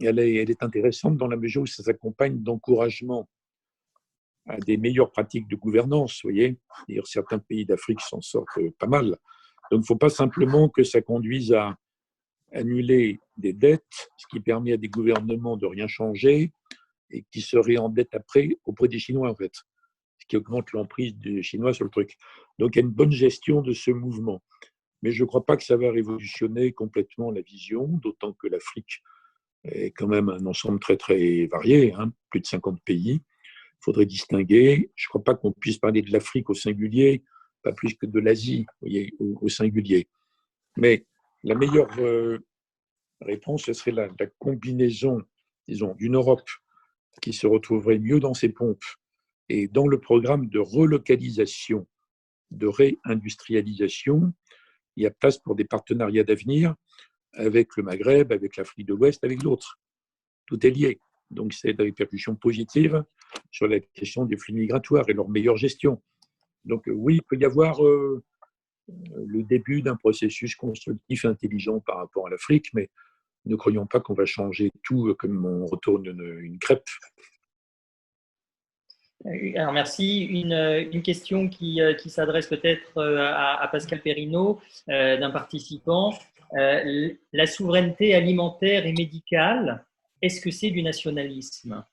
elle est intéressante dans la mesure où ça s'accompagne d'encouragement à des meilleures pratiques de gouvernance, vous voyez. D'ailleurs, certains pays d'Afrique s'en sortent pas mal. Donc, il ne faut pas simplement que ça conduise à annuler des dettes, ce qui permet à des gouvernements de rien changer et qui se réendettent après auprès des Chinois, en fait, ce qui augmente l'emprise des Chinois sur le truc. Donc, il y a une bonne gestion de ce mouvement. Mais je ne crois pas que ça va révolutionner complètement la vision, d'autant que l'Afrique est quand même un ensemble très, très varié, plus de 50 pays. Il faudrait distinguer. Je ne crois pas qu'on puisse parler de l'Afrique au singulier, pas plus que de l'Asie au singulier. Mais la meilleure réponse, ce serait la combinaison, disons, d'une Europe qui se retrouverait mieux dans ses pompes et dans le programme de relocalisation, de réindustrialisation. Il y a place pour des partenariats d'avenir avec le Maghreb, avec l'Afrique de l'Ouest, avec d'autres. Tout est lié. Donc, c'est des répercussions positives sur la question des flux migratoires et leur meilleure gestion. Donc, oui, il peut y avoir le début d'un processus constructif et intelligent par rapport à l'Afrique, mais ne croyons pas qu'on va changer tout comme on retourne une crêpe. Alors merci. Une question qui s'adresse peut-être à Pascal Perrineau d'un participant. La souveraineté alimentaire et médicale, est-ce que c'est du nationalisme?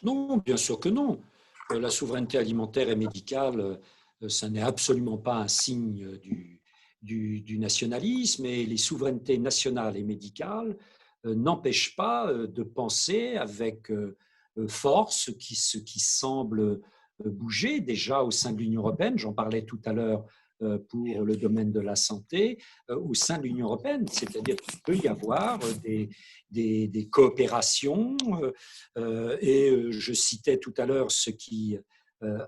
Non, bien sûr que non. La souveraineté alimentaire et médicale, ça n'est absolument pas un signe du nationalisme, et les souverainetés nationales et médicales n'empêchent pas de penser avec force ce qui semble bouger déjà au sein de l'Union européenne. J'en parlais tout à l'heure pour le domaine de la santé, au sein de l'Union européenne, c'est-à-dire qu'il peut y avoir des coopérations, et je citais tout à l'heure ce qui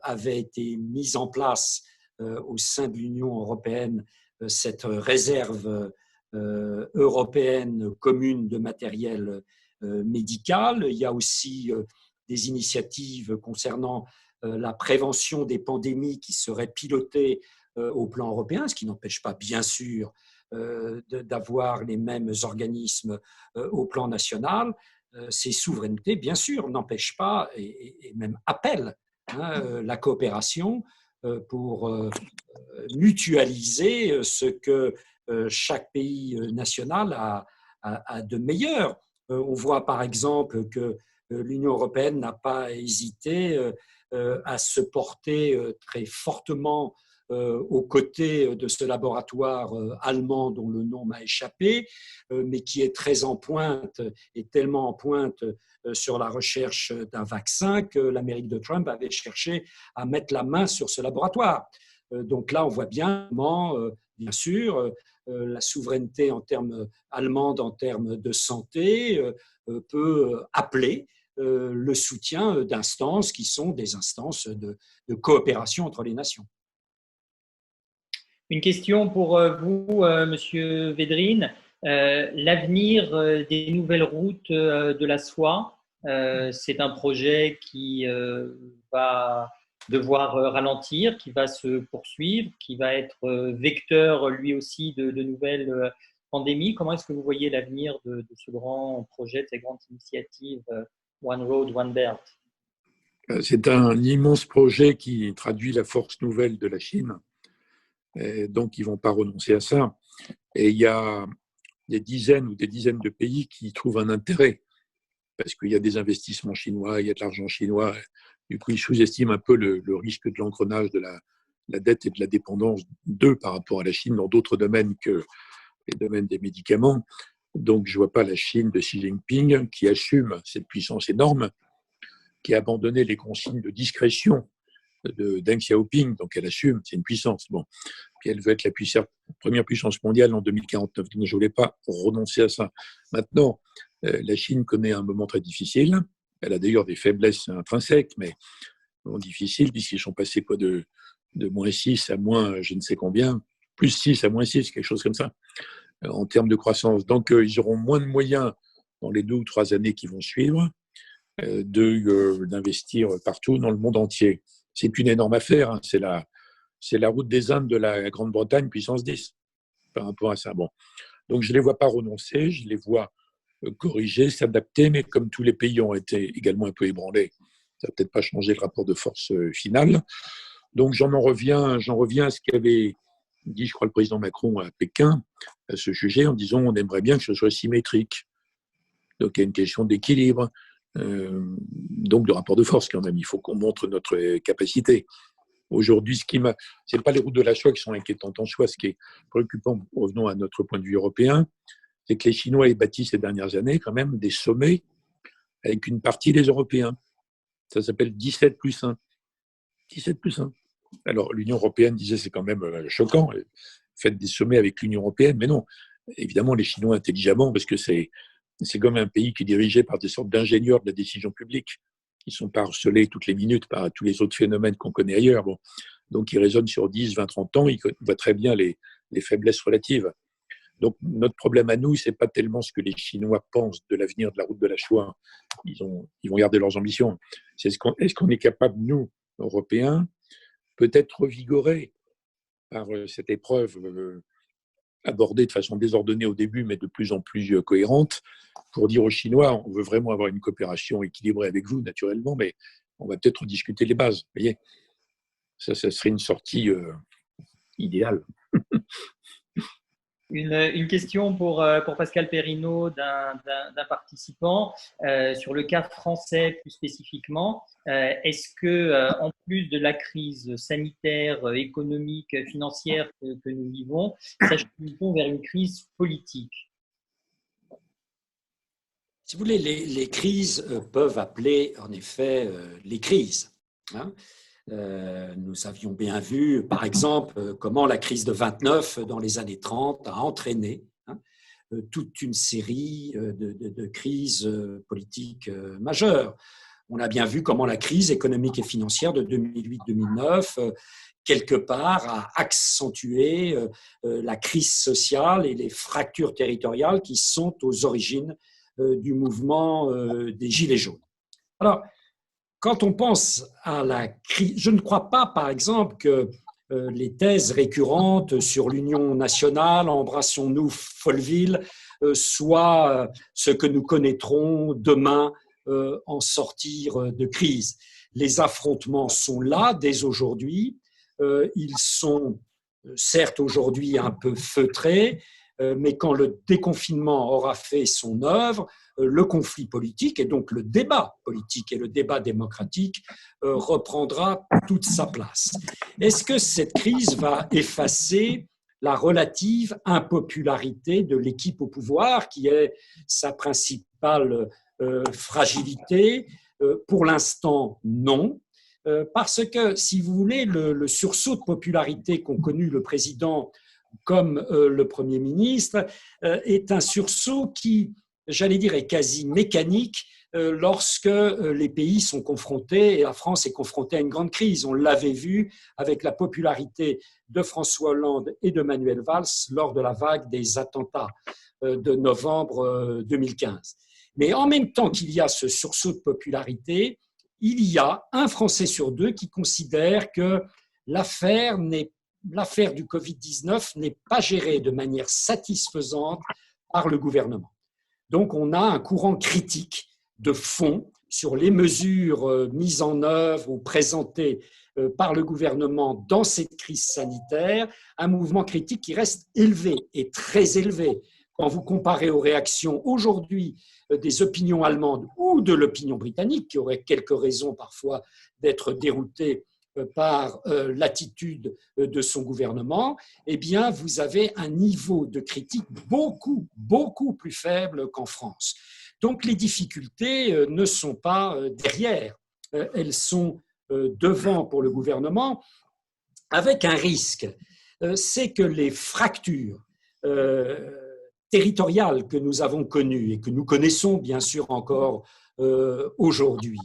avait été mis en place au sein de l'Union européenne cette réserve européenne commune de matériel médical. Il y a aussi des initiatives concernant la prévention des pandémies qui seraient pilotées au plan européen, ce qui n'empêche pas, bien sûr, d'avoir les mêmes organismes au plan national. Ces souverainetés, bien sûr, n'empêchent pas et même appellent la coopération pour mutualiser ce que chaque pays national a de meilleur. On voit par exemple que l'Union européenne n'a pas hésité à se porter très fortement aux côtés de ce laboratoire allemand dont le nom m'a échappé, mais qui est très en pointe et tellement en pointe sur la recherche d'un vaccin que l'Amérique de Trump avait cherché à mettre la main sur ce laboratoire. Donc là, on voit bien comment, bien sûr, la souveraineté en termes allemande, en termes de santé, peut appeler le soutien d'instances qui sont des instances de coopération entre les nations. Une question pour vous, Monsieur Védrine. L'avenir des nouvelles routes de la soie, c'est un projet qui va devoir ralentir, qui va se poursuivre, qui va être vecteur lui aussi de nouvelles pandémies. Comment est-ce que vous voyez l'avenir de ce grand projet, de ces grandes initiatives One Road, One Belt? C'est un immense projet qui traduit la force nouvelle de la Chine. Et donc, ils ne vont pas renoncer à ça. Et il y a des dizaines de pays qui trouvent un intérêt parce qu'il y a des investissements chinois, il y a de l'argent chinois. Du coup, ils sous-estiment un peu le risque de l'engrenage de la dette et de la dépendance d'eux par rapport à la Chine dans d'autres domaines que les domaines des médicaments. Donc, je ne vois pas la Chine de Xi Jinping qui assume cette puissance énorme, qui a abandonné les consignes de discrétion de Deng Xiaoping, donc elle assume, c'est une puissance. Bon. Puis elle veut être la première puissance mondiale en 2049, donc je ne voulais pas renoncer à ça. Maintenant, la Chine connaît un moment très difficile. Elle a d'ailleurs des faiblesses intrinsèques, mais bon, difficiles, puisqu'ils sont passés quoi, de moins 6 à moins je ne sais combien, plus 6 à moins 6, quelque chose comme ça, en termes de croissance. Donc, ils auront moins de moyens dans les 2 ou 3 années qui vont suivre d'investir partout dans le monde entier. C'est une énorme affaire, hein. C'est la route des Indes de la Grande-Bretagne, puissance 10, par rapport à ça. Bon. Donc, je ne les vois pas renoncer, je les vois corriger, s'adapter, mais comme tous les pays ont été également un peu ébranlés, ça n'a peut-être pas changé le rapport de force final. Donc, j'en reviens à ce qu'avait dit, je crois, le président Macron à Pékin, à ce sujet, en disant on aimerait bien que ce soit symétrique. Donc, il y a une question d'équilibre, donc de rapport de force quand même. Il faut qu'on montre notre capacité. Aujourd'hui, c'est pas les routes de la soie qui sont inquiétantes en soi. Ce qui est préoccupant, revenons à notre point de vue européen, c'est que les Chinois aient bâti ces dernières années quand même des sommets avec une partie des Européens. Ça s'appelle 17 plus 1. 17 plus 1. Alors, l'Union européenne disait c'est quand même choquant, faites des sommets avec l'Union européenne, mais non. Évidemment, les Chinois intelligemment, parce que c'est comme un pays qui est dirigé par des sortes d'ingénieurs de la décision publique. Ils ne sont pas harcelés toutes les minutes par tous les autres phénomènes qu'on connaît ailleurs. Bon. Donc, ils raisonnent sur 10, 20, 30 ans, ils voient très bien les faiblesses relatives. Donc, notre problème à nous, ce n'est pas tellement ce que les Chinois pensent de l'avenir de la route de la soie. Ils vont garder leurs ambitions. C'est est-ce qu'on est capable, nous, Européens, peut-être revigorés par cette épreuve abordée de façon désordonnée au début, mais de plus en plus cohérente, pour dire aux Chinois, on veut vraiment avoir une coopération équilibrée avec vous, naturellement, mais on va peut-être discuter les bases. Vous voyez, ça serait une sortie idéale. Une question pour Pascal Perrineau d'un participant sur le cas français plus spécifiquement. Est-ce que, en plus de la crise sanitaire, économique, financière que nous vivons, s'achemine-t-on vers une crise politique? Si vous voulez, les crises peuvent appeler en effet les crises. Hein. Nous avions bien vu, par exemple, comment la crise de 29 dans les années 30 a entraîné toute une série de crises politiques majeures. On a bien vu comment la crise économique et financière de 2008-2009, quelque part, a accentué la crise sociale et les fractures territoriales qui sont aux origines du mouvement des Gilets jaunes. Alors, quand on pense à la crise, je ne crois pas, par exemple, que les thèses récurrentes sur l'union nationale, embrassons-nous Folleville, soient ce que nous connaîtrons demain en sortir de crise. Les affrontements sont là dès aujourd'hui. Ils sont certes aujourd'hui un peu feutrés, mais quand le déconfinement aura fait son œuvre, le conflit politique et donc le débat politique et le débat démocratique reprendra toute sa place. Est-ce que cette crise va effacer la relative impopularité de l'équipe au pouvoir, qui est sa principale fragilité? Pour l'instant, non. Parce que, si vous voulez, le sursaut de popularité qu'ont connu le président comme le Premier ministre est un sursaut qui, j'allais dire, est quasi mécanique lorsque les pays sont confrontés, et la France est confrontée à une grande crise. On l'avait vu avec la popularité de François Hollande et de Manuel Valls lors de la vague des attentats de novembre 2015. Mais en même temps qu'il y a ce sursaut de popularité, il y a un Français sur deux qui considère que l'affaire du Covid-19 n'est pas gérée de manière satisfaisante par le gouvernement. Donc, on a un courant critique de fond sur les mesures mises en œuvre ou présentées par le gouvernement dans cette crise sanitaire, un mouvement critique qui reste élevé et très élevé. Quand vous comparez aux réactions aujourd'hui des opinions allemandes ou de l'opinion britannique, qui aurait quelques raisons parfois d'être déroutée par l'attitude de son gouvernement, eh bien, vous avez un niveau de critique beaucoup, beaucoup plus faible qu'en France. Donc, les difficultés ne sont pas derrière, elles sont devant pour le gouvernement, avec un risque, c'est que les fractures territoriales que nous avons connues et que nous connaissons bien sûr encore aujourd'hui,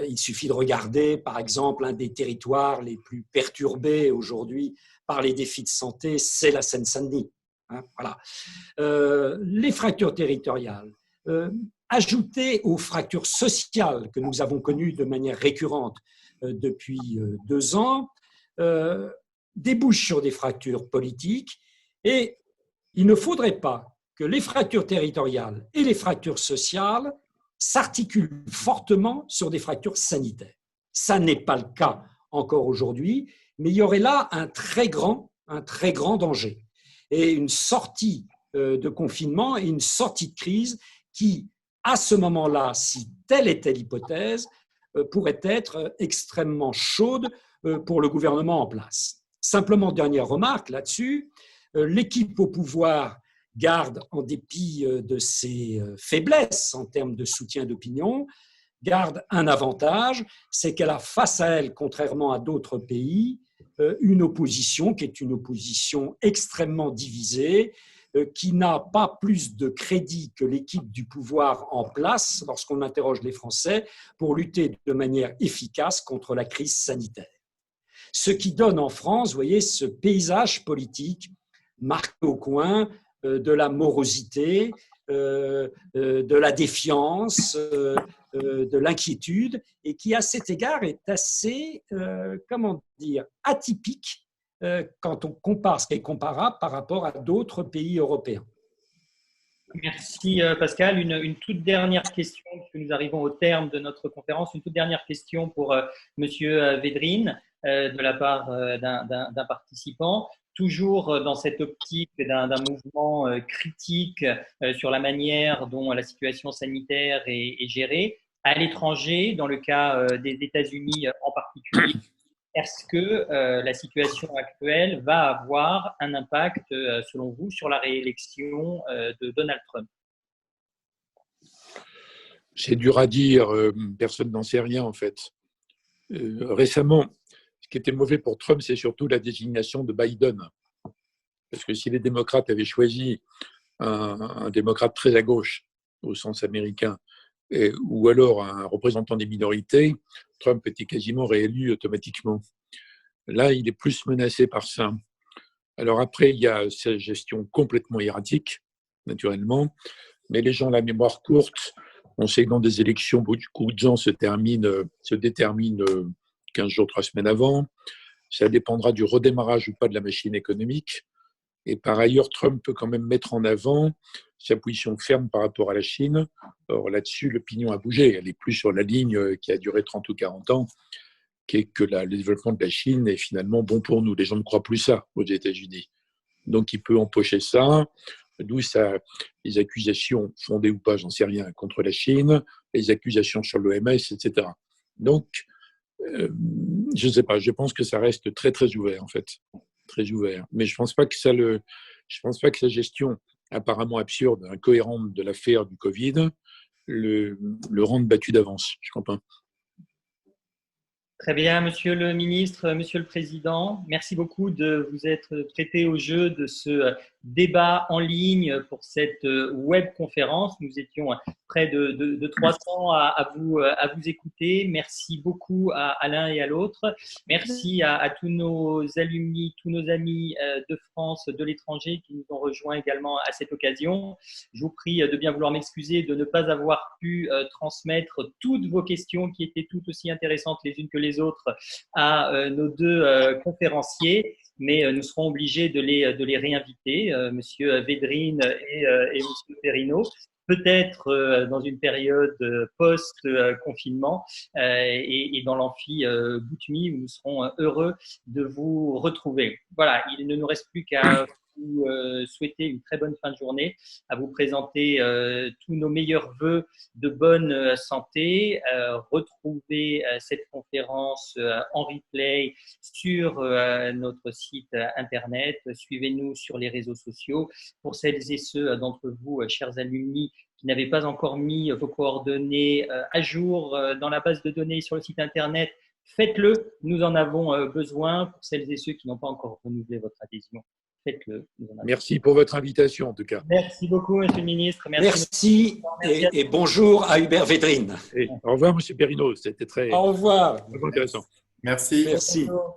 il suffit de regarder, par exemple, un des territoires les plus perturbés aujourd'hui par les défis de santé, c'est la Seine-Saint-Denis. Voilà. Les fractures territoriales, ajoutées aux fractures sociales que nous avons connues de manière récurrente depuis 2 ans, débouchent sur des fractures politiques, et il ne faudrait pas que les fractures territoriales et les fractures sociales s'articulent fortement sur des fractures sanitaires. Ça n'est pas le cas encore aujourd'hui, mais il y aurait là un très grand danger. Et une sortie de confinement et une sortie de crise qui, à ce moment-là, si telle était l'hypothèse, pourrait être extrêmement chaude pour le gouvernement en place. Simplement, dernière remarque là-dessus, l'équipe au pouvoir garde, en dépit de ses faiblesses en termes de soutien d'opinion, garde un avantage, c'est qu'elle a face à elle, contrairement à d'autres pays, une opposition qui est une opposition extrêmement divisée, qui n'a pas plus de crédit que l'équipe du pouvoir en place, lorsqu'on interroge les Français, pour lutter de manière efficace contre la crise sanitaire. Ce qui donne en France, vous voyez, ce paysage politique marqué au coin de la morosité, de la défiance, de l'inquiétude, et qui, à cet égard, est assez, atypique quand on compare ce qui est comparable par rapport à d'autres pays européens. Merci Pascal. Une toute dernière question, puisque nous arrivons au terme de notre conférence. Une toute dernière question pour Monsieur Védrine, de la part d'un participant. Toujours dans cette optique d'un mouvement critique sur la manière dont la situation sanitaire est gérée. À l'étranger, dans le cas des États-Unis en particulier, est-ce que la situation actuelle va avoir un impact, selon vous, sur la réélection de Donald Trump? C'est dur à dire, personne n'en sait rien en fait. Récemment, ce qui était mauvais pour Trump, c'est surtout la désignation de Biden. Parce que si les démocrates avaient choisi un démocrate très à gauche, au sens américain, ou alors un représentant des minorités, Trump était quasiment réélu automatiquement. Là, il est plus menacé par ça. Alors après, il y a sa gestion complètement erratique, naturellement, mais les gens ont la mémoire courte. On sait que dans des élections, beaucoup de gens se déterminent 15 jours, 3 semaines avant. Ça dépendra du redémarrage ou pas de la machine économique. Et par ailleurs, Trump peut quand même mettre en avant sa position ferme par rapport à la Chine. Or, là-dessus, l'opinion a bougé. Elle est plus sur la ligne qui a duré 30 ou 40 ans, qui est que le développement de la Chine est finalement bon pour nous. Les gens ne croient plus ça aux États-Unis. Donc, il peut empocher ça. D'où les accusations, fondées ou pas, j'en sais rien, contre la Chine, les accusations sur l'OMS, etc. Donc, je ne sais pas, je pense que ça reste très, très ouvert, en fait. Très ouvert. Mais je ne pense pas que sa gestion apparemment absurde, incohérente de l'affaire du Covid le rende battu d'avance. Je ne crois pas. Très bien, Monsieur le Ministre, Monsieur le Président, merci beaucoup de vous être prêté au jeu de ce débat en ligne pour cette web conférence. Nous étions près de 300 à vous écouter. Merci beaucoup à l'un et à l'autre. Merci à tous nos alumni, tous nos amis de France, de l'étranger qui nous ont rejoints également à cette occasion. Je vous prie de bien vouloir m'excuser de ne pas avoir pu transmettre toutes vos questions qui étaient toutes aussi intéressantes les unes que les autres à nos deux conférenciers, mais nous serons obligés de les réinviter, Monsieur Védrine et Monsieur Perrineau, peut-être dans une période post-confinement et dans l'amphi Boutmy où nous serons heureux de vous retrouver. Voilà, il ne nous reste plus qu'à vous souhaiter une très bonne fin de journée, à vous présenter tous nos meilleurs vœux de bonne santé. Retrouvez cette conférence en replay sur notre site internet. Suivez-nous sur les réseaux sociaux. Pour celles et ceux d'entre vous, chers alumni, qui n'avaient pas encore mis vos coordonnées à jour dans la base de données sur le site internet, faites-le. Nous en avons besoin. Pour celles et ceux qui n'ont pas encore renouvelé votre adhésion, faites-le. Merci pour votre invitation, en tout cas. Merci beaucoup, Monsieur le Ministre. Merci et bonjour à Hubert Védrine. Au revoir, Monsieur Perrineau. C'était très Au revoir. intéressant. Merci. Merci. Bonjour.